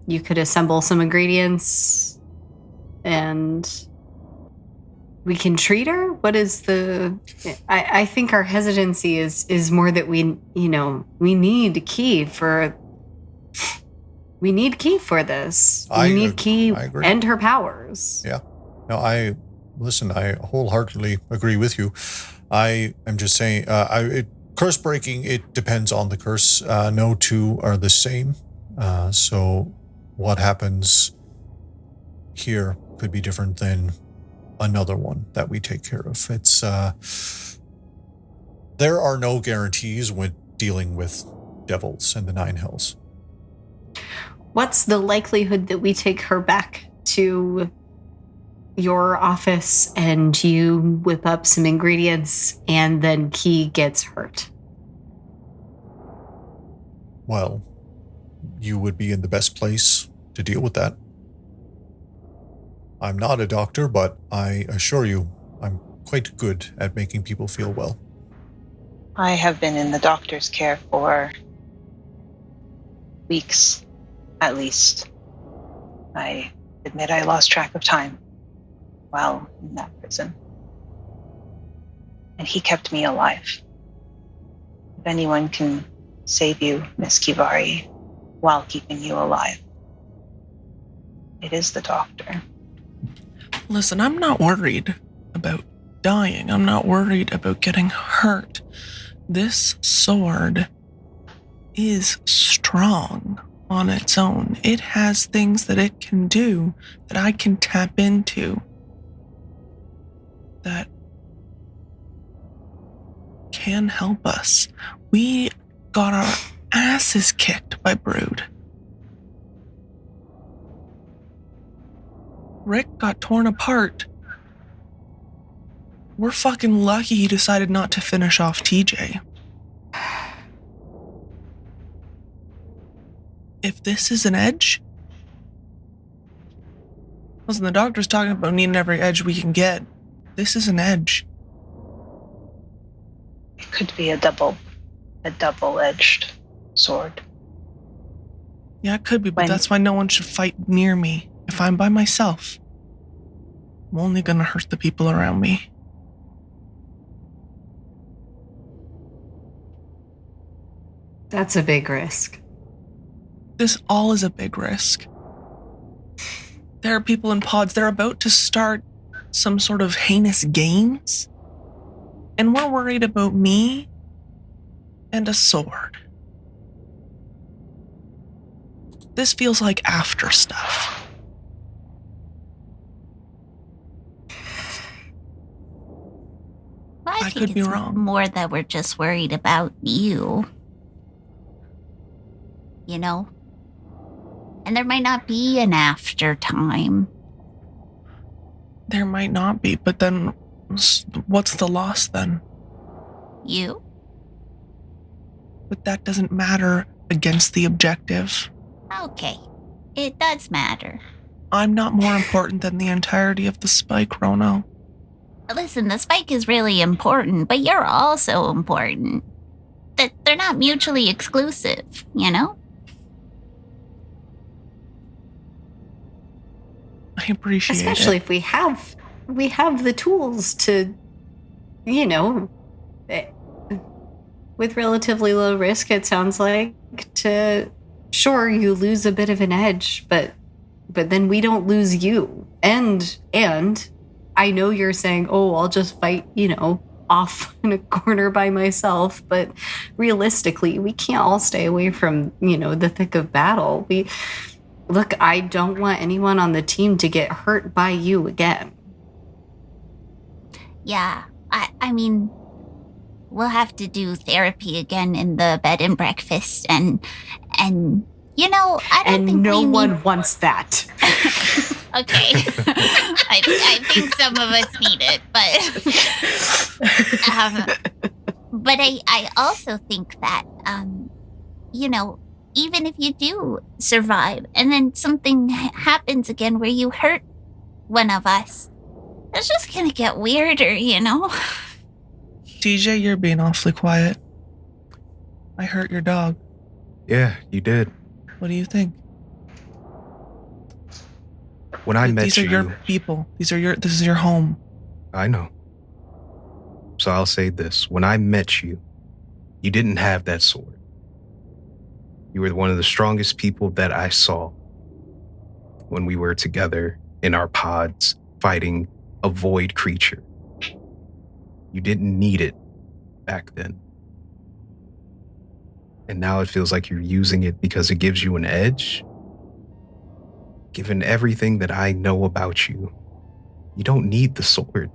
you could assemble some ingredients and we can treat her? What is the... I think our hesitancy is more that we need Key for... We need Key for this. We need Key and her powers. Yeah. No, I wholeheartedly agree with you. I am just saying, curse breaking, it depends on the curse. No two are the same. So what happens here could be different than another one that we take care of. It's there are no guarantees when dealing with devils and the nine hells. What's the likelihood that we take her back to your office and you whip up some ingredients and then Key gets hurt? Well, you would be in the best place to deal with that. I'm not a doctor, but I assure you, I'm quite good at making people feel well. I have been in the doctor's care for weeks, at least. I admit I lost track of time while in that prison. And he kept me alive. If anyone can save you, Miss Kivari, while keeping you alive, it is the doctor. Listen, I'm not worried about dying. I'm not worried about getting hurt. This sword is strong on its own. It has things that it can do that I can tap into that can help us. We got our asses kicked by Brood. Rick got torn apart. We're fucking lucky he decided not to finish off TJ. If this is an edge... Listen, the doctor's talking about needing every edge we can get. This is an edge. It could be a double-edged sword. Yeah, it could be, but that's why no one should fight near me if I'm by myself. I'm only gonna hurt the people around me. That's a big risk. This all is a big risk. There are people in pods. They're about to start some sort of heinous games. And we're worried about me and a sword. This feels like after stuff. Well, I think could be it's wrong. more that we're just worried about you. You know? And there might not be an after time. There might not be, but then what's the loss then? You? But that doesn't matter against the objective. Okay. It does matter. I'm not more important than the entirety of the spike, Rono. Listen, the spike is really important, but you're also important. They're not mutually exclusive, you know? I appreciate Especially it. if we have the tools to, you know, with relatively low risk, it sounds like, to, sure, you lose a bit of an edge, but then we don't lose you. And I know you're saying, oh, I'll just fight, you know, off in a corner by myself, but realistically, we can't all stay away from, you know, the thick of battle. Look, I don't want anyone on the team to get hurt by you again. Yeah, I mean, we'll have to do therapy again in the bed and breakfast, and you know, I don't think no we one need... wants that. Okay, I think some of us need it, but I also think that you know, even if you do survive and then something happens again where you hurt one of us, it's just gonna get weirder, you know? DJ, you're being awfully quiet. I hurt your dog. Yeah, you did. What do you think? When I met These are your people. This is your home. I know. So I'll say this. When I met you, you didn't have that sword. You were one of the strongest people that I saw when we were together in our pods fighting a void creature. You didn't need it back then. And now it feels like you're using it because it gives you an edge. Given everything that I know about you, you don't need the sword.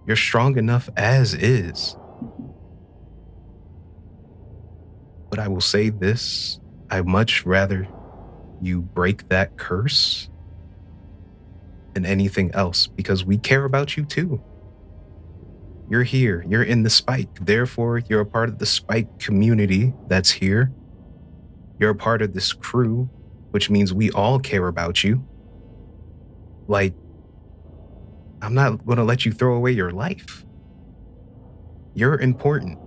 You're strong enough as is. But I will say this, I'd much rather you break that curse than anything else, because we care about you too. You're here, you're in the spike, therefore you're a part of the spike community that's here. You're a part of this crew, which means we all care about you. Like, I'm not gonna let you throw away your life. You're important.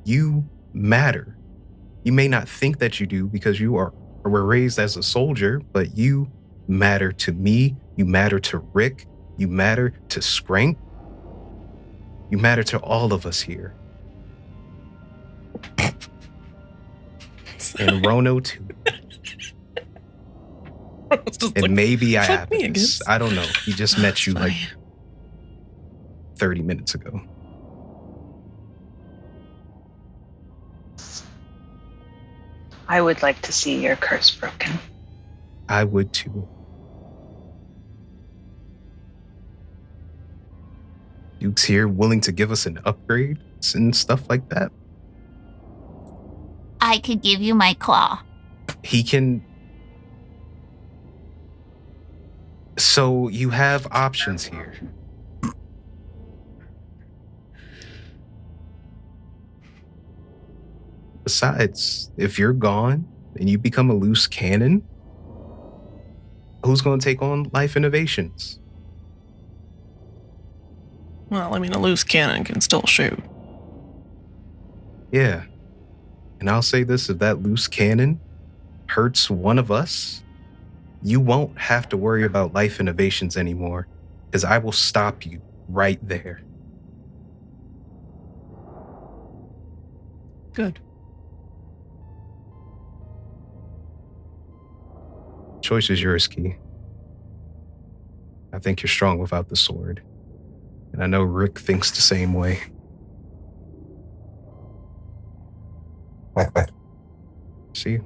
You matter. You may not think that you do because you were raised as a soldier, but you matter to me. You matter to Rick. You matter to Skrank. You matter to all of us here. And Rono too. And maybe Iapetus. I don't know. He just met you like 30 minutes ago. I would like to see your curse broken. I would too. Duke's here willing to give us an upgrade and stuff like that. I could give you my claw. He can. So you have options here. Besides, if you're gone and you become a loose cannon, who's going to take on Life Innovations? Well, I mean, a loose cannon can still shoot. Yeah. And I'll say this, if that loose cannon hurts one of us, you won't have to worry about Life Innovations anymore. because I will stop you right there. Good. Choice is yours, Key. I think you're strong without the sword. And I know Rick thinks the same way. See?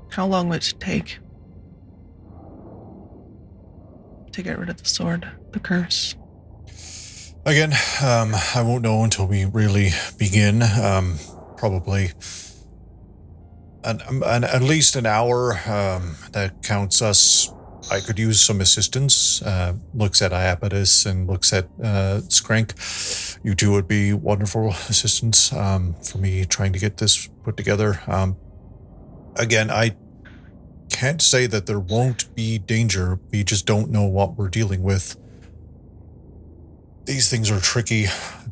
How long would it take to get rid of the sword, the curse? Again, I won't know until we really begin. Probably at least an hour. That counts us. I could use some assistance. Looks at Iapetus and looks at Skrank. You two would be wonderful assistants for me trying to get this put together. Again, I can't say that there won't be danger. We just don't know what we're dealing with. These things are tricky.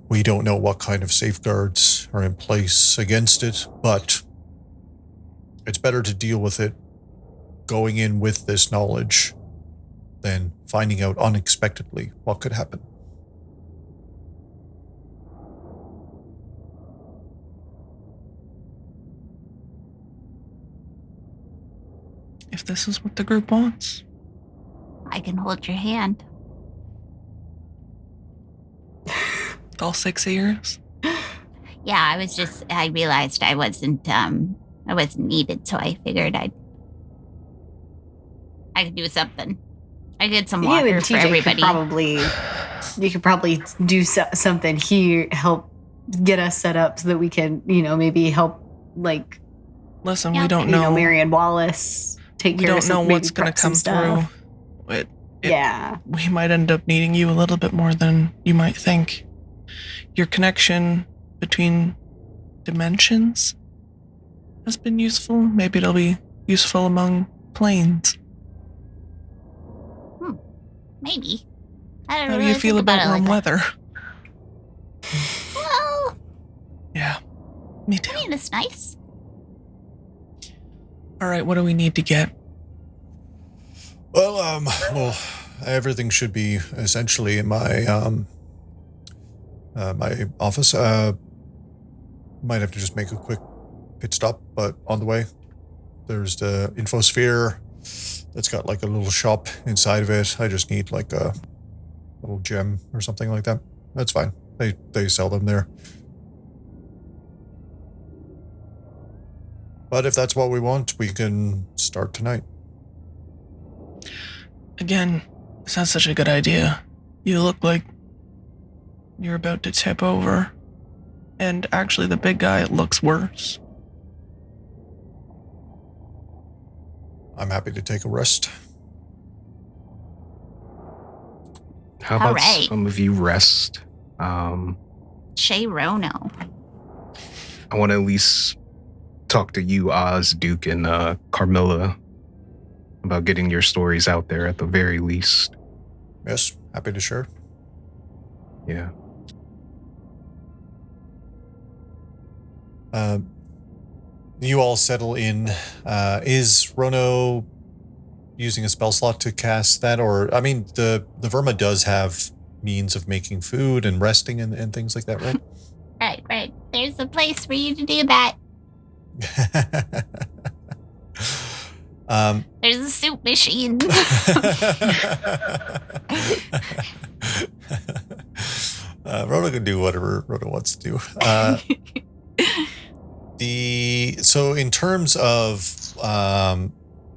We don't know what kind of safeguards are in place against it, but it's better to deal with it going in with this knowledge than finding out unexpectedly what could happen. If this is what the group wants. I can hold your hand. All 6 ears. Yeah, I realized I wasn't needed, so I figured I could do something. I did some water and for TJ everybody. You could probably do something here, help get us set up so that we can, maybe help, like, Listen, Yeah. we don't know. Marianne Wallace take We care of don't some, know maybe what's going prep to some come stuff. through. Yeah. We might end up needing you a little bit more than you might think. Your connection between dimensions has been useful. Maybe it'll be useful among planes. Maybe. I don't How do really you feel think about it warm like that. weather? Well, Yeah, me I too. mean, it's nice. All right, what do we need to get? Well, everything should be essentially in my my office. Might have to just make a quick pit stop, but on the way, there's the infosphere that's got like a little shop inside of it. I just need like a little gem or something like that. That's fine. They sell them there. But if that's what we want, we can start tonight. Again, it's not such a good idea. You look like you're about to tip over. And actually, the big guy looks worse. I'm happy to take a rest. How about Alright. some of you rest? Shay Rono. I want to at least talk to you, Oz, Duke, and Carmilla about getting your stories out there at the very least. Yes, happy to share. Yeah. You all settle in. Is Rono using a spell slot to cast that? Or, I mean, the Verma does have means of making food and resting and things like that, right? Right. There's a place for you to do that. There's a soup machine. Rhoda can do whatever Rhoda wants to do. So in terms of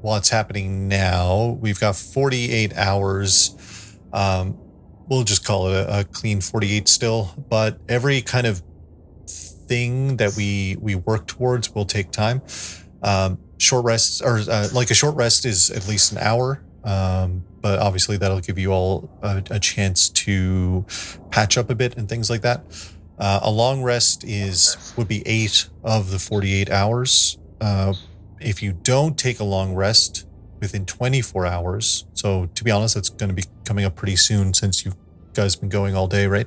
what's happening now, we've got 48 hours. We'll just call it a clean 48 still, but every kind of thing that we work towards will take time. Short rests, or like a short rest, is at least an hour. But obviously that'll give you all a chance to patch up a bit and things like that. A long rest would be 8 of the 48 hours. If you don't take a long rest within 24 hours, so to be honest, it's going to be coming up pretty soon since you guys been going all day, right?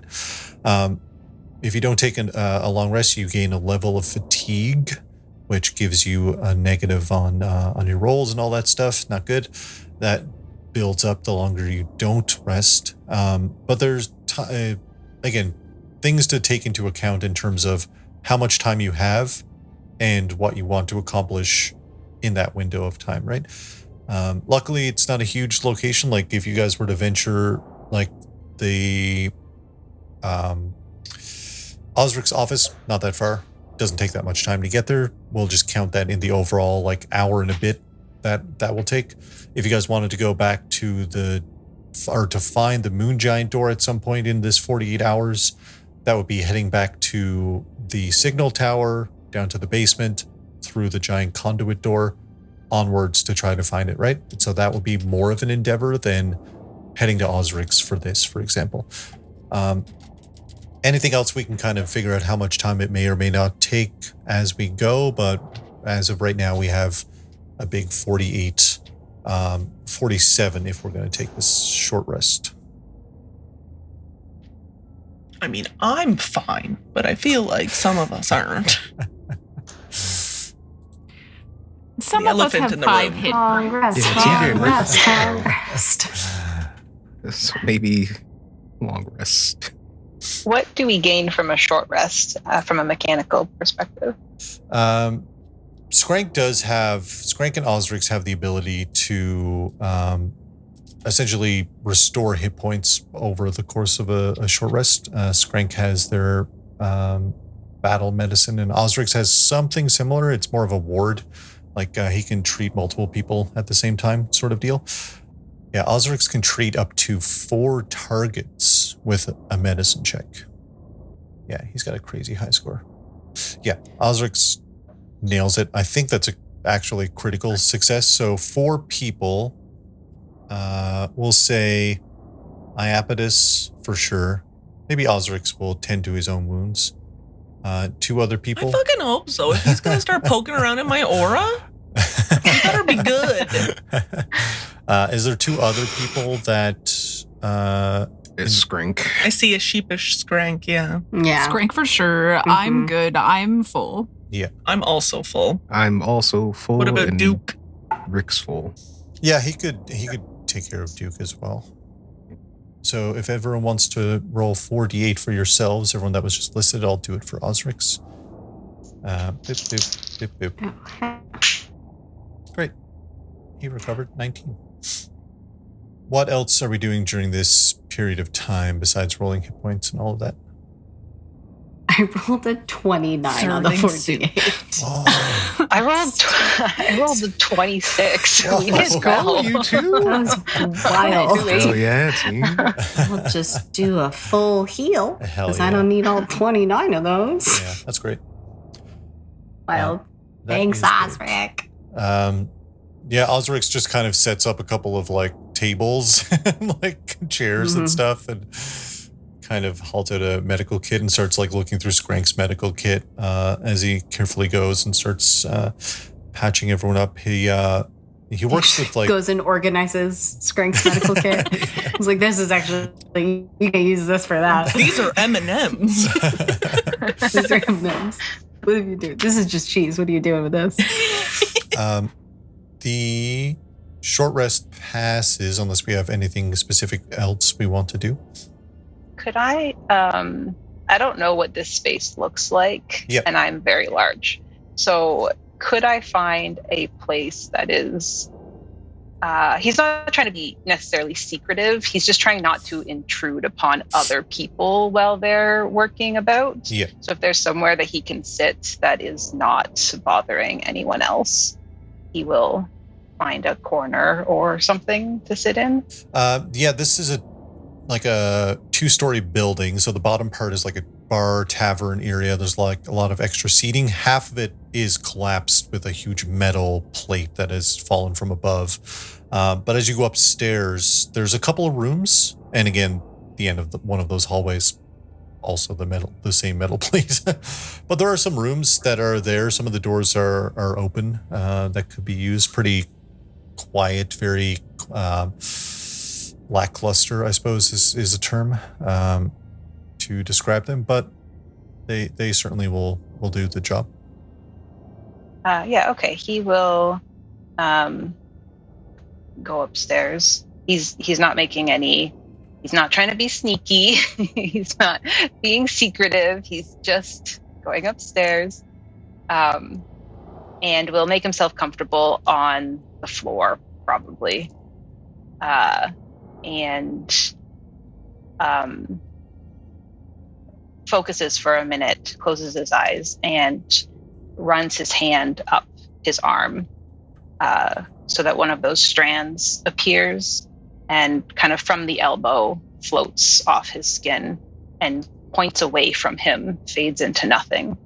If you don't take a long rest, you gain a level of fatigue, which gives you a negative on your rolls and all that stuff. Not good. That builds up the longer you don't rest. But there's, again, things to take into account in terms of how much time you have and what you want to accomplish in that window of time, right? Luckily, it's not a huge location. Like if you guys were to venture like the Ozrhix office, not that far. Doesn't take that much time to get there. We'll just count that in the overall like hour and a bit that will take. If you guys wanted to go back to to find the moon giant door at some point in this 48 hours, that would be heading back to the signal tower, down to the basement, through the giant conduit door, onwards to try to find it, right? So that will be more of an endeavor than heading to Ozrhix for this, for example. Anything else, we can kind of figure out how much time it may or may not take as we go, but as of right now, we have a big 48, 47 if we're going to take this short rest. I mean, I'm fine, but I feel like some of us aren't. Some The of us elephant have in the 5 room. hit Long points. rest, Yeah, long TJ, rest, long rest. So maybe long rest. What do we gain from a short rest from a mechanical perspective? Skrank and Ozrhix have the ability to essentially restore hit points over the course of a short rest. Skrank has their battle medicine, and Ozrhix has something similar. It's more of a ward, like he can treat multiple people at the same time, sort of deal. Yeah, Ozrhix can treat up to 4 targets with a medicine check. Yeah, he's got a crazy high score. Yeah, Ozrhix nails it. I think that's actually critical success. So 4 people, we'll say Iapetus for sure. Maybe Ozrhix will tend to his own wounds. 2 other people. I fucking hope so. If he's going to start poking around in my aura, he better be good. Is there 2 other people that It's Skrank. I see a sheepish Skrank, yeah. Yeah. Skrank for sure. I'm good. I'm full. I'm also full. I'm also full. What about and Duke? Rick's full. Yeah, he could take care of Duke as well. So if everyone wants to roll 4d8 for yourselves, everyone that was just listed, I'll do it for Ozrhix. Boop, boop, boop. Great. He recovered 19. What else are we doing during this period of time besides rolling hit points and all of that? I rolled a 29 on the Serving 48. Oh, I rolled a 26. Whoa. We did Let's go, well. you two. That was wild. Oh yeah, team. I'll just do a full heal Hell because yeah. I don't need all 29 of those. Yeah, that's great. Wild. That Thanks, is great. Ozrhix. Yeah, Ozrhix just kind of sets up a couple of like tables and like chairs and stuff, and kind of halts out a medical kit and starts like looking through Skrank's medical kit as he carefully goes and starts patching everyone up. He works with like goes and organizes Skrank's medical kit. I was like, this is actually, you can use this for that. These are M&Ms. These are M&Ms. What do you do? This is just cheese. What are you doing with this? The short rest passes unless we have anything specific else we want to do. Could I don't know what this space looks like, Yep. and I'm very large. So could I find a place that is, he's not trying to be necessarily secretive. He's just trying not to intrude upon other people while they're working about. Yeah. So if there's somewhere that he can sit that is not bothering anyone else, he will find a corner or something to sit in. Yeah, this is a 2-story building. So the bottom part is like a bar tavern area. There's like a lot of extra seating. Half of it is collapsed with a huge metal plate that has fallen from above. But as you go upstairs, there's a couple of rooms, and again, the end of one of those hallways, also the same metal plate. But there are some rooms that are there. Some of the doors are open that could be used. Pretty quiet, very lackluster, I suppose is a term to describe them, but they certainly will do the job. Okay. He will go upstairs. He's not making any. He's not trying to be sneaky. He's not being secretive. He's just going upstairs, and will make himself comfortable on the floor, probably, and focuses for a minute, closes his eyes, and runs his hand up his arm, so that one of those strands appears and kind of from the elbow floats off his skin and points away from him, fades into nothing.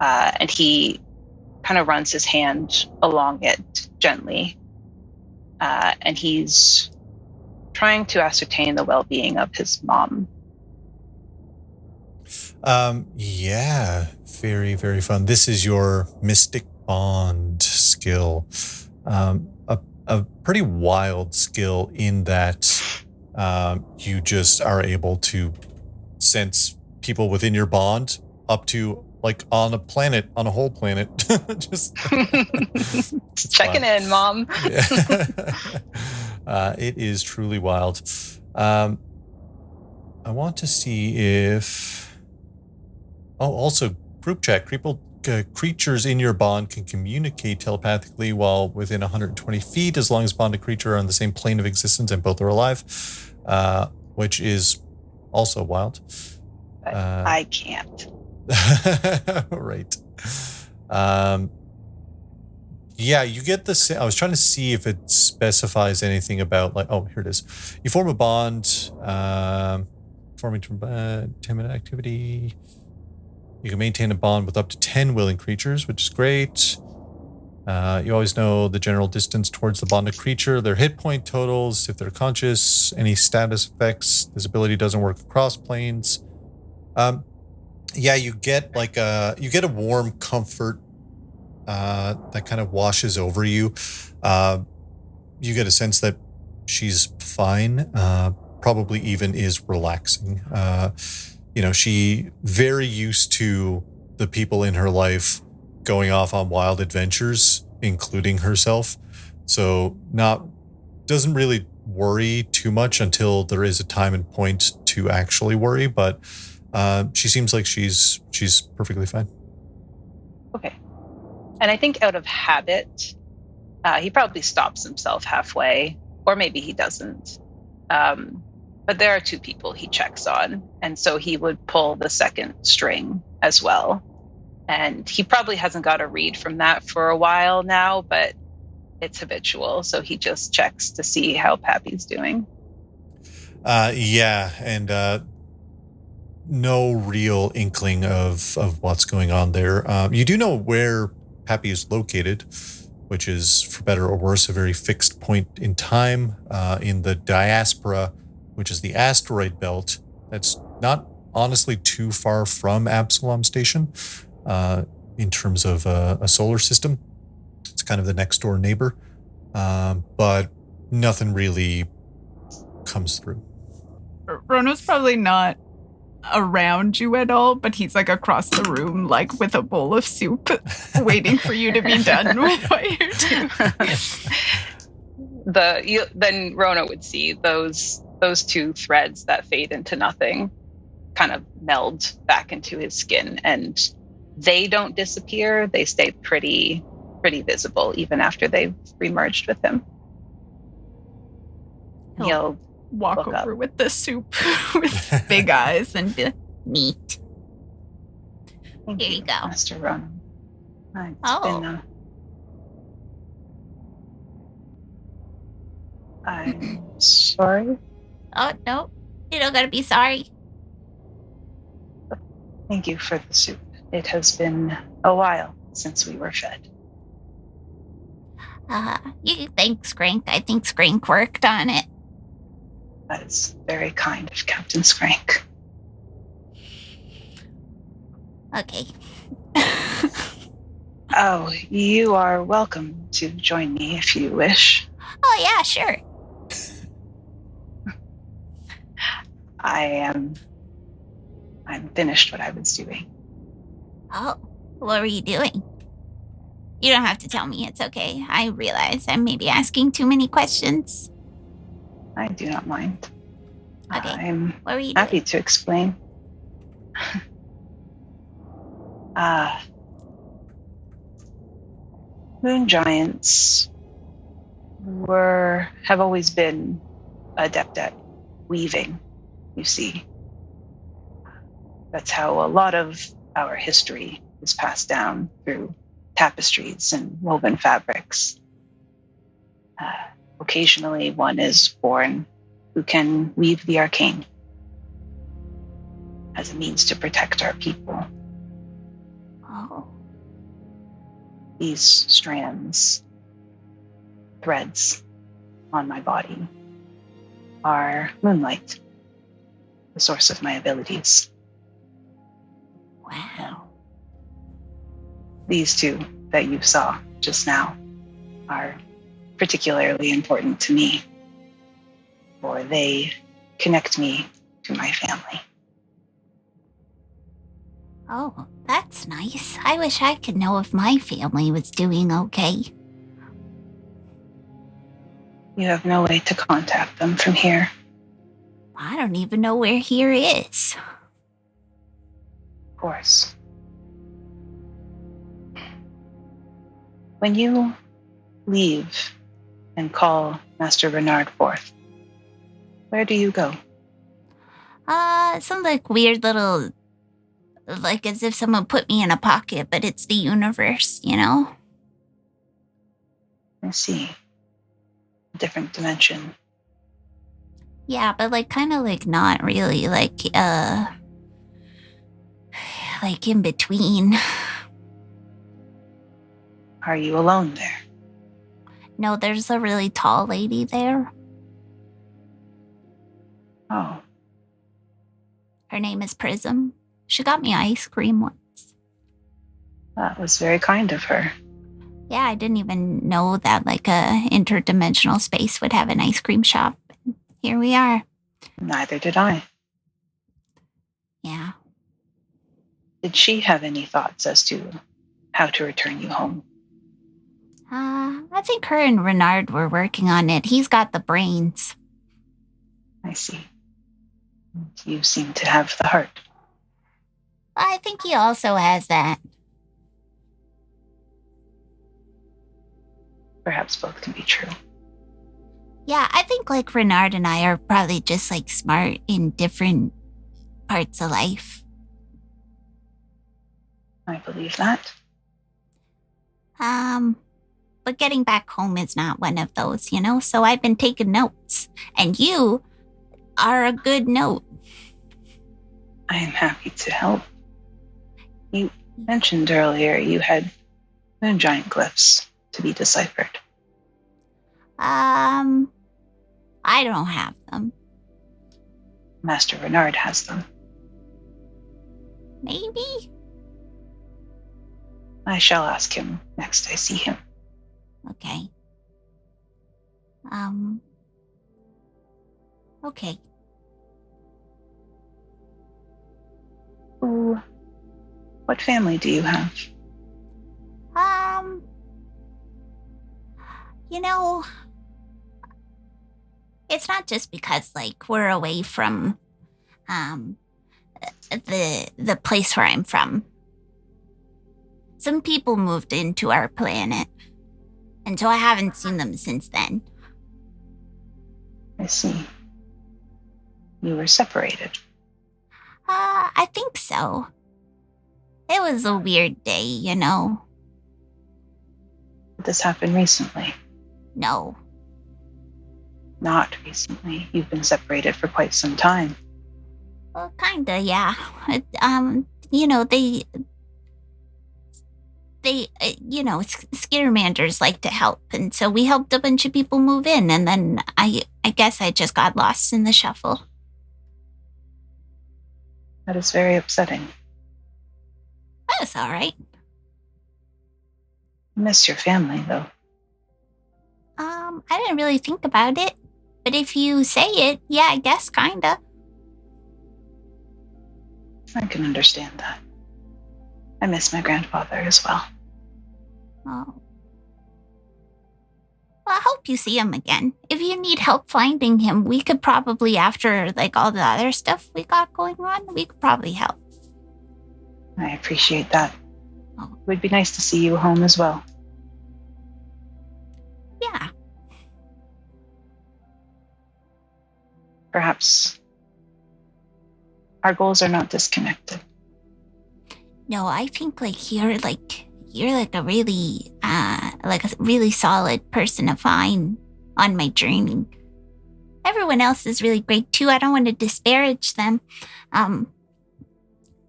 And he kind of runs his hand along it gently. And he's trying to ascertain the well-being of his mom. Yeah, very, very fun. This is your Mystic Bond skill. A pretty wild skill in that you just are able to sense people within your bond up to like on a planet, on a whole planet. Just checking in, Mom. It is truly wild. I want to see if... Oh, also group chat. Creatures in your bond can communicate telepathically while within 120 feet, as long as bonded creature are on the same plane of existence and both are alive, which is also wild. But I can't. Right. Yeah, you get the... I was trying to see if it specifies anything about, like... Oh, here it is. You form a bond, forming 10-minute activity... You can maintain a bond with up to 10 willing creatures, which is great. You always know the general distance towards the bonded creature, their hit point totals, if they're conscious, any status effects. This ability doesn't work across planes. Yeah, you get like a warm comfort that kind of washes over you. You get a sense that she's fine, probably even is relaxing. She very used to the people in her life going off on wild adventures, including herself. So doesn't really worry too much until there is a time and point to actually worry. But she seems like she's perfectly fine. Okay. And I think out of habit, he probably stops himself halfway, or maybe he doesn't. But there are two people he checks on, and so he would pull the second string as well. And he probably hasn't got a read from that for a while now, but it's habitual, so he just checks to see how Pappy's doing. Yeah, and no real inkling of what's going on there. You do know where Pappy is located, which is, for better or worse, a very fixed point in time in the diaspora, which is the asteroid belt. That's not honestly too far from Absalom Station in terms of a solar system. It's kind of the next door neighbor, but nothing really comes through. Rono's probably not around you at all, but he's like across the room, like with a bowl of soup, waiting for you to be done with what you're doing. Then Rona would see those two threads that fade into nothing kind of meld back into his skin, and they don't disappear. They stay pretty visible even after they've remerged with him. He'll walk over with the soup with big eyes and be like, neat. Here you go, Master Rona. I'm sorry. Oh, no. You don't gotta be sorry. Thank you for the soup. It has been a while since we were fed. You can thank Skrank. I think Skrank worked on it. That is very kind of Captain Skrank. Okay. Oh, you are welcome to join me if you wish. Oh, yeah, sure. I'm finished what I was doing. Oh, what were you doing? You don't have to tell me. It's okay. I realize I'm maybe asking too many questions. I do not mind. Okay. I'm What were you happy doing? to explain. Moon giants have always been adept at weaving, you see. That's how a lot of our history is passed down through tapestries and woven fabrics. Occasionally, one is born who can weave the arcane as a means to protect our people. Oh. These strands, threads on my body are moonlight, the source of my abilities. Wow. These two that you saw just now are particularly important to me, for they connect me to my family. Oh, that's nice. I wish I could know if my family was doing okay. You have no way to contact them from here. I don't even know where here is. Of course. When you leave and call Master Renard forth, where do you go? Some like weird little, like as if someone put me in a pocket, but it's the universe, you know? I see. A different dimension. Yeah, but like kind of like not really, like in between. Are you alone there? No, there's a really tall lady there. Oh, Her name is Prism. She got me ice cream once. that was very kind of her. Yeah, I didn't even know that like a interdimensional space would have an ice cream shop. Here we are. Neither did I. Yeah. Did she have any thoughts as to how to return you home? I think her and Renard were working on it. He's got the brains. I see. You seem to have the heart. I think he also has that. Perhaps both can be true. Yeah, I think like Renard and I are probably just like smart in different parts of life. I believe that. But getting back home is not one of those, you know? So I've been taking notes. And you are a good note. I am happy to help. You mentioned earlier you had moon giant glyphs to be deciphered. I don't have them. Master Renard has them. Maybe? I shall ask him next I see him. Okay. Okay. Ooh, what family do you have? You know, it's not just because like we're away from the place where I'm from. Some people moved into our planet, and so I haven't seen them since then. I see. You were separated. I think so. It was a weird day, you know. Did this happen recently? No. Not recently. You've been separated for quite some time. Well, kinda, yeah. You know, they Skittermanders like to help, and so we helped a bunch of people move in, and then I guess I just got lost in the shuffle. That is very upsetting. That's all right. I miss your family, though. I didn't really think about it, but if you say it, yeah, I guess kinda. I can understand that. I miss my grandfather as well. Oh. Well, I hope you see him again. If you need help finding him, we could probably, after like all the other stuff we got going on, we could probably help. I appreciate that. Oh. It would be nice to see you home as well. Yeah. Perhaps our goals are not disconnected. No, I think you're a really solid person to find on my journey. Everyone else is really great too. I don't want to disparage them.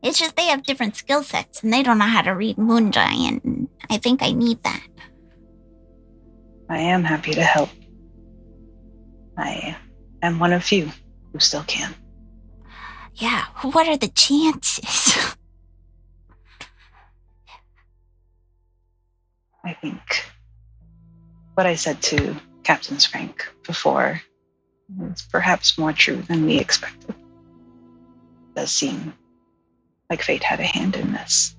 It's just they have different skill sets and they don't know how to read Moon Giant. And I think I need that. I am happy to help. I am one of few who still can. Yeah, what are the chances? I think what I said to Captain Skrank before is perhaps more true than we expected. It does seem like fate had a hand in this.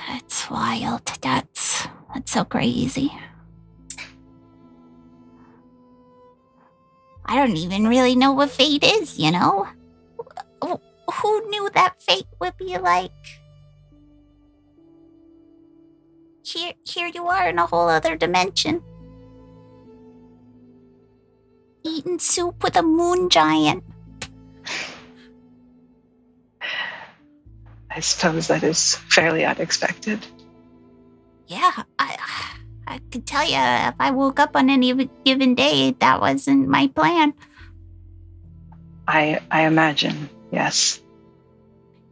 That's wild. That's so crazy. I don't even really know what fate is, you know? Who knew that fate would be like? Here you are in a whole other dimension. Eating soup with a moon giant. I suppose that is fairly unexpected. Yeah, I could tell you if I woke up on any given day, that wasn't my plan. I imagine, yes.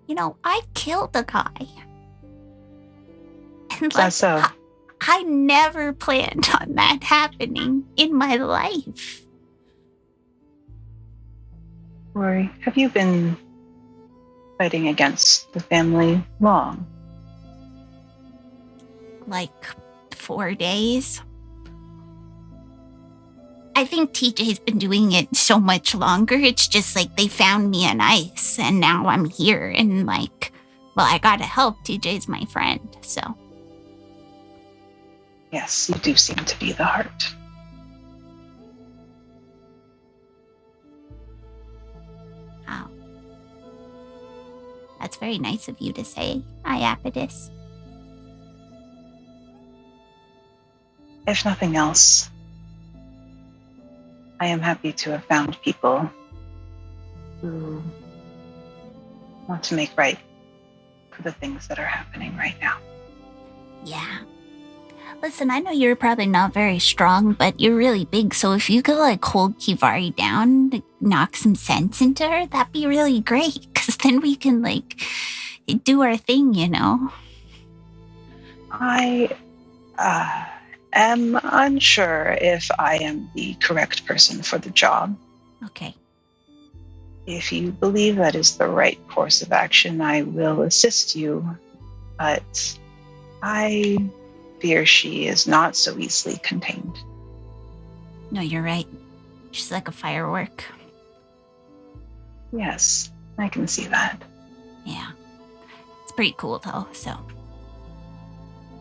You know, I killed a guy. And That's so. I never planned on that happening in my life. Rory, have you been fighting against the family long? Like 4 days. I think TJ's been doing it so much longer. It's just like they found me on ice and now I'm here and like, well, I gotta help. TJ's my friend, so. Yes, you do seem to be the heart. Wow. That's very nice of you to say, Iapetus. If nothing else, I am happy to have found people who want to make right for the things that are happening right now. Yeah. Listen, I know you're probably not very strong, but you're really big, so if you could like hold Kivari down, like, knock some sense into her, that'd be really great, because then we can like do our thing, you know? I am unsure if I am the correct person for the job. Okay. If you believe that is the right course of action, I will assist you, but I fear she is not so easily contained. No, you're right. She's like a firework. Yes, I can see that. Yeah. It's pretty cool though, so.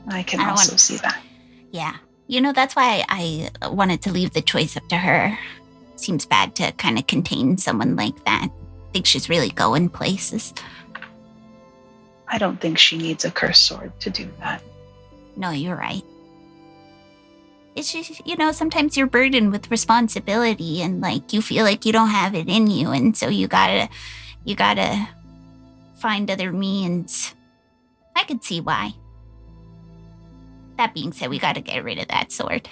I can also see that. Yeah. You know, that's why I wanted to leave the choice up to her. Seems bad to kind of contain someone like that. I think she's really going places. I don't think she needs a cursed sword to do that. No, you're right. It's just, you know, sometimes you're burdened with responsibility and like you feel like you don't have it in you, and so you gotta find other means. I could see why. That being said, we gotta get rid of that sword.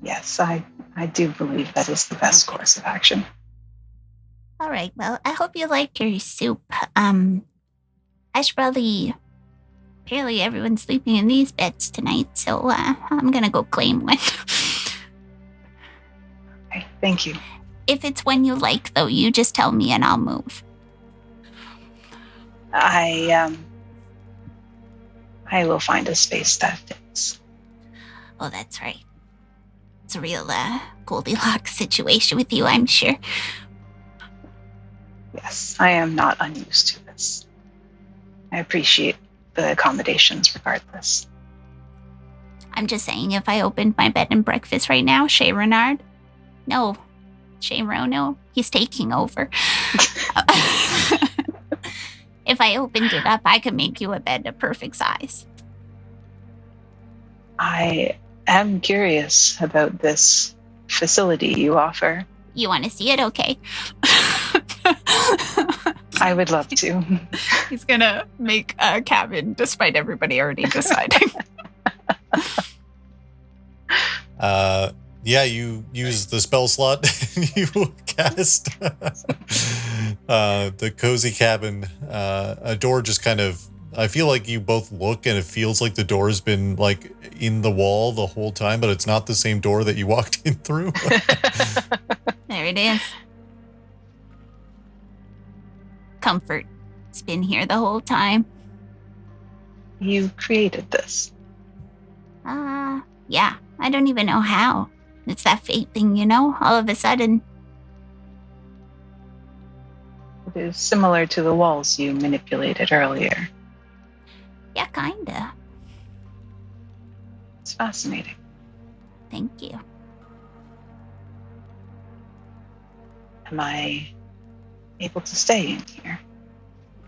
Yes, I do believe that is the best course of action. All right, well, I hope you like your soup. I should probably... Apparently everyone's sleeping in these beds tonight, so I'm gonna go claim one. Okay, thank you. If it's one you like, though, you just tell me and I'll move. I will find a space that fits. Oh, that's right. It's a real Goldilocks situation with you, I'm sure. Yes, I am not unused to this. I appreciate the accommodations regardless. I'm just saying, if I opened my bed and breakfast right now, Shay Rono, he's taking over. If I opened it up, I could make you a bed a perfect size. I am curious about this facility you offer. You want to see it? Okay. I would love to. He's gonna make a cabin despite everybody already deciding. Yeah, you use the spell slot. You cast the cozy cabin. A door just kind of. I feel like you both look, and it feels like the door has been like in the wall the whole time, but it's not the same door that you walked in through. There it is. Comfort. It's been here the whole time. You created this. Yeah. I don't even know how. It's that fate thing, you know? All of a sudden. It is similar to the walls you manipulated earlier. Yeah, kinda. It's fascinating. Thank you. Am I able to stay in here?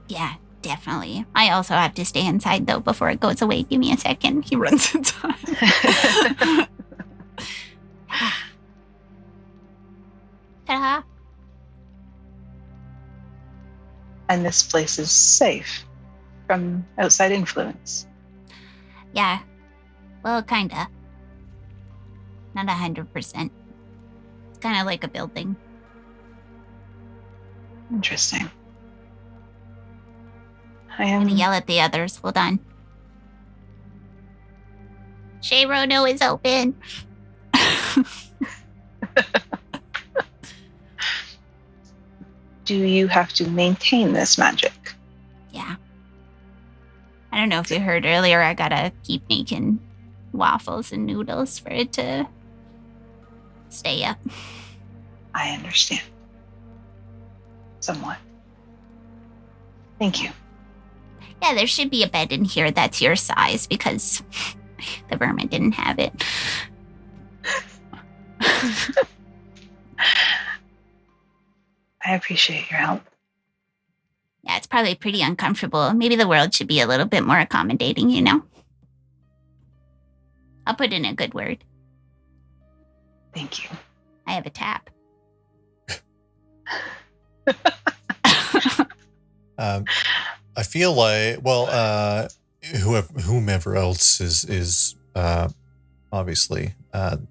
Yeah, definitely. I also have to stay inside, though, before it goes away. Give me a second. He runs inside. Ta-da. And this place is safe from outside influence. Yeah. Well, kinda. Not 100%. It's kind of like a building. Interesting. I I'm am gonna yell at the others. Hold on. Shay Rono is open. Do you have to maintain this magic? Yeah. I don't know if you heard earlier, I gotta keep making waffles and noodles for it to stay up. I understand. Somewhat. Thank you. Yeah, there should be a bed in here that's your size because the vermin didn't have it. I appreciate your help. Yeah, it's probably pretty uncomfortable. Maybe the world should be a little bit more accommodating, you know? I'll put in a good word. Thank you. I have a tap. I feel like, whomever else is obviously can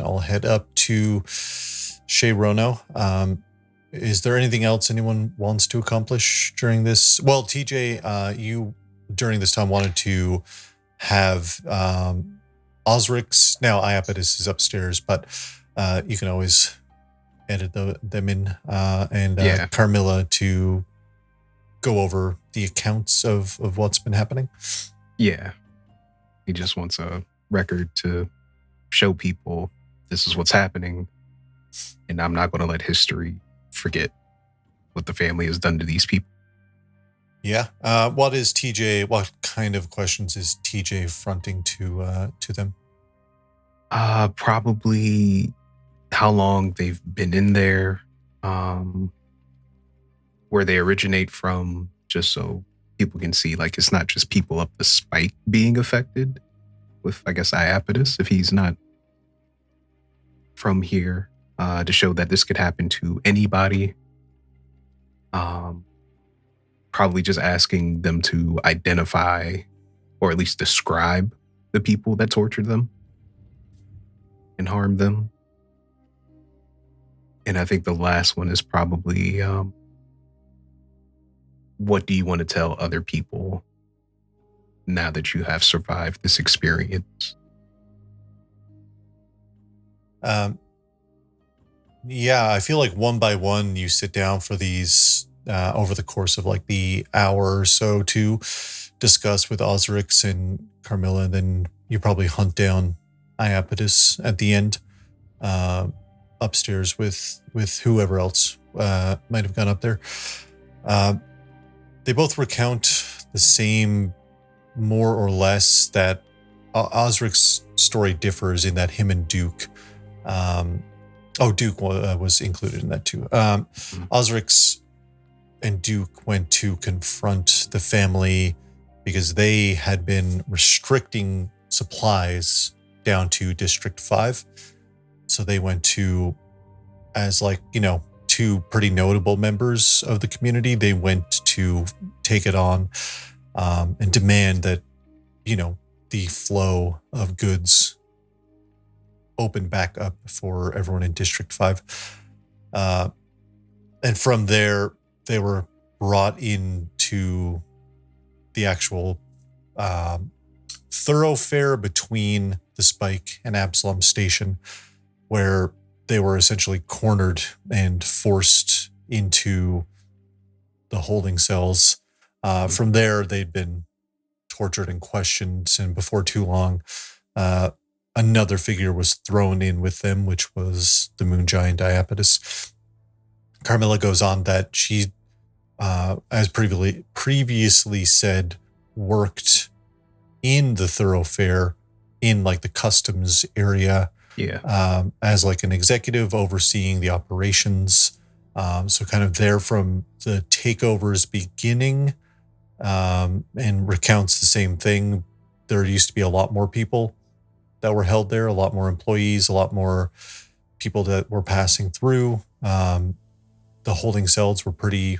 all head up to Shay Rono. Is there anything else anyone wants to accomplish during this? Well, TJ, you during this time wanted to have Ozrhix. Now Iapetus is upstairs, but you can always edit them in, and Carmilla to go over the accounts of what's been happening. Yeah. He just wants a record to show people this is what's happening, and I'm not going to let history forget what the family has done to these people. Yeah. What kind of questions is TJ fronting to them? Probably how long they've been in there, where they originate from, just so people can see, like, it's not just people up the spike being affected with, I guess, Iapetus, if he's not from here, to show that this could happen to anybody. Probably just asking them to identify or at least describe the people that tortured them and harmed them. And I think the last one is probably, what do you want to tell other people now that you have survived this experience? Yeah, I feel like one by one you sit down for these over the course of like the hour or so to discuss with Ozrhix and Carmilla, and then you probably hunt down Iapetus at the end, upstairs with whoever else might have gone up there. They both recount the same more or less that Ozrhix's story differs in that him and Duke, Duke was included in that too. Ozrhix and Duke went to confront the family because they had been restricting supplies down to District 5. So they went to, as two pretty notable members of the community, they went to take it on and demand that, the flow of goods open back up for everyone in District 5. And from there, they were brought into the actual thoroughfare between the Spike and Absalom Station, where they were essentially cornered and forced into the holding cells. From there, they'd been tortured and questioned, and before too long, another figure was thrown in with them, which was the moon giant Iapetus. Carmilla goes on that she, as previously said, worked in the thoroughfare in the customs area, as an executive overseeing the operations. So kind of there from the takeover's beginning, and recounts the same thing. There used to be a lot more people that were held there, a lot more employees, a lot more people that were passing through. The holding cells were pretty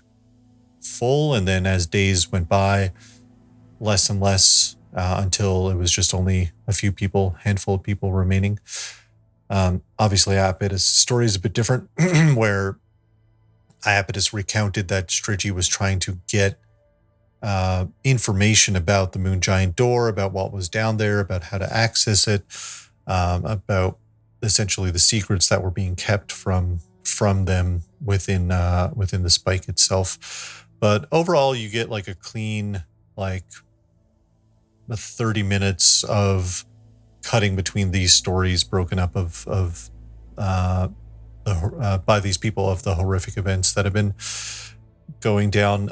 full, and then as days went by, less and less, until it was just only a handful of people remaining. Obviously, Iapetus' story is a bit different, where Iapetus recounted that Strigi was trying to get information about the moon giant door, about what was down there, about how to access it, about essentially the secrets that were being kept from them within the Spike itself. But overall, you get a clean 30 minutes of cutting between these stories, broken up by these people of the horrific events that have been going down,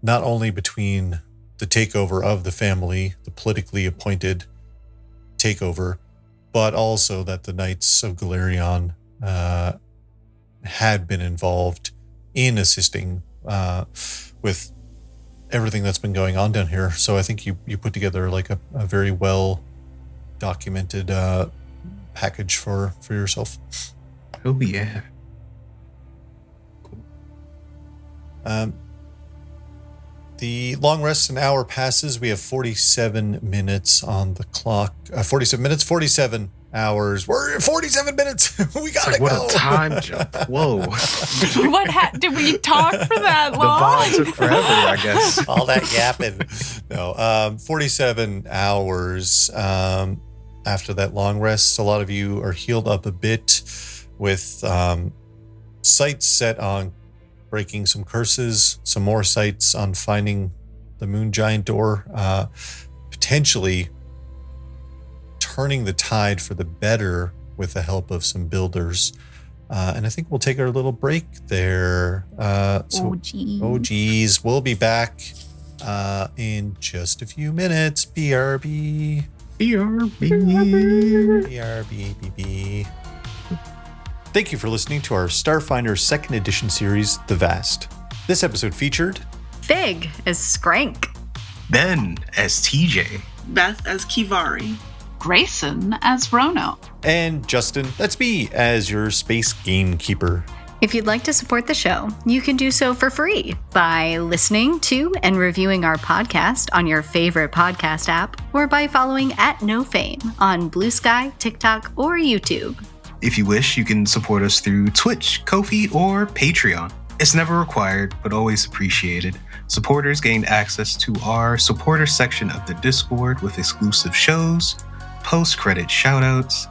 not only between the takeover of the family, the politically appointed takeover, but also that the Knights of Galerion had been involved in assisting with everything that's been going on down here. So I think you put together a very well documented package for yourself. Oh yeah. The long rest, an hour passes. We have 47 minutes on the clock. 47 hours. We're at 47 minutes. We gotta go. What a time jump. Whoa. Did we talk for that The long? vibes took forever, I guess. All that yapping. No, 47 hours after that long rest. A lot of you are healed up a bit with sights set on breaking some curses, some more sights on finding the moon giant door, potentially turning the tide for the better with the help of some builders. And I think we'll take our little break there. Oh geez. We'll be back in just a few minutes. BRB. BRB. Thank you for listening to our Starfinder 2nd Edition series, The Vast. This episode featured Fig as Skrank. Ben as TJ. Beth as Kivari. Grayson as Rono. and Justin, that's me, as your space gamekeeper. If you'd like to support the show, you can do so for free by listening to and reviewing our podcast on your favorite podcast app, or by following @nofame on Blue Sky, TikTok, or YouTube. If you wish, you can support us through Twitch, Ko-fi, or Patreon. It's never required, but always appreciated. Supporters gain access to our supporter section of the Discord with exclusive shows, post-credit shoutouts,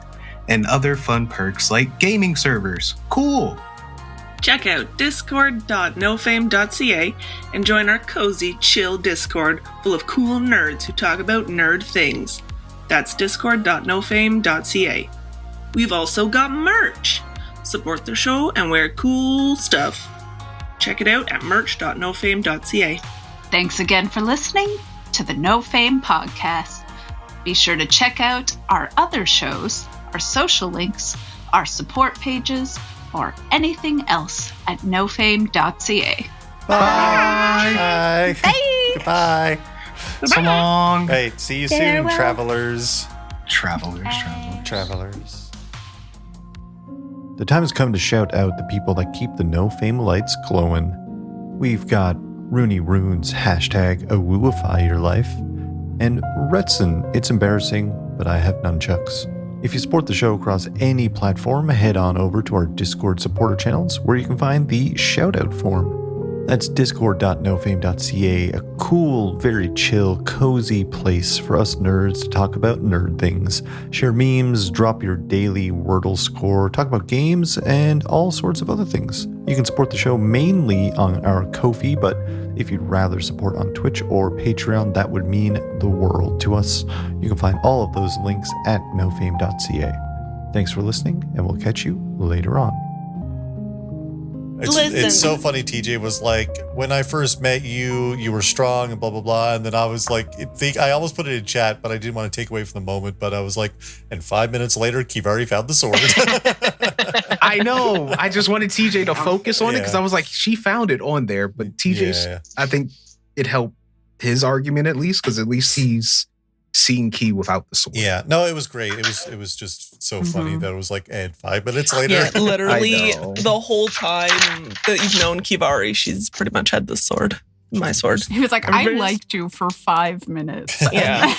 and other fun perks like gaming servers. Cool! Check out discord.nofame.ca and join our cozy, chill Discord full of cool nerds who talk about nerd things. That's discord.nofame.ca. We've also got merch. Support the show and wear cool stuff. Check it out at merch.nofame.ca. Thanks again for listening. to the No Fame podcast. Be sure to check out our other shows, our social links, our support pages, or anything else at nofame.ca. Bye. Bye. Goodbye. So long. Hey, see you Farewell. soon, travelers. Travelers. The time has come to shout out the people that keep the No Fame lights glowing. We've got Rooney Runes, hashtag awooify your life, and Retson, it's embarrassing, but I have nunchucks. If you support the show across any platform, head on over to our Discord supporter channels where you can find the shoutout form. That's discord.nofame.ca, a cool, very chill, cozy place for us nerds to talk about nerd things, share memes, drop your daily Wordle score, talk about games, and all sorts of other things. You can support the show mainly on our Ko-fi, but if you'd rather support on Twitch or Patreon, that would mean the world to us. You can find all of those links at nofame.ca. Thanks for listening, and we'll catch you later on. It's so funny. TJ was like, when I first met you, you were strong and blah, blah, blah. And then I was like, I almost put it in chat, but I didn't want to take away from the moment. But I was like, and 5 minutes later, Kivari found the sword. I know. I just wanted TJ to focus on it because I was like, she found it on there. But TJ's, I think it helped his argument at least, because at least he's seen Key without the sword. Yeah, no, it was great. It was just so funny that it was like, and 5 minutes later. Yeah, literally the whole time that you've known Kivari, she's pretty much had this sword. My sword. He was like, I liked you for 5 minutes. Yeah.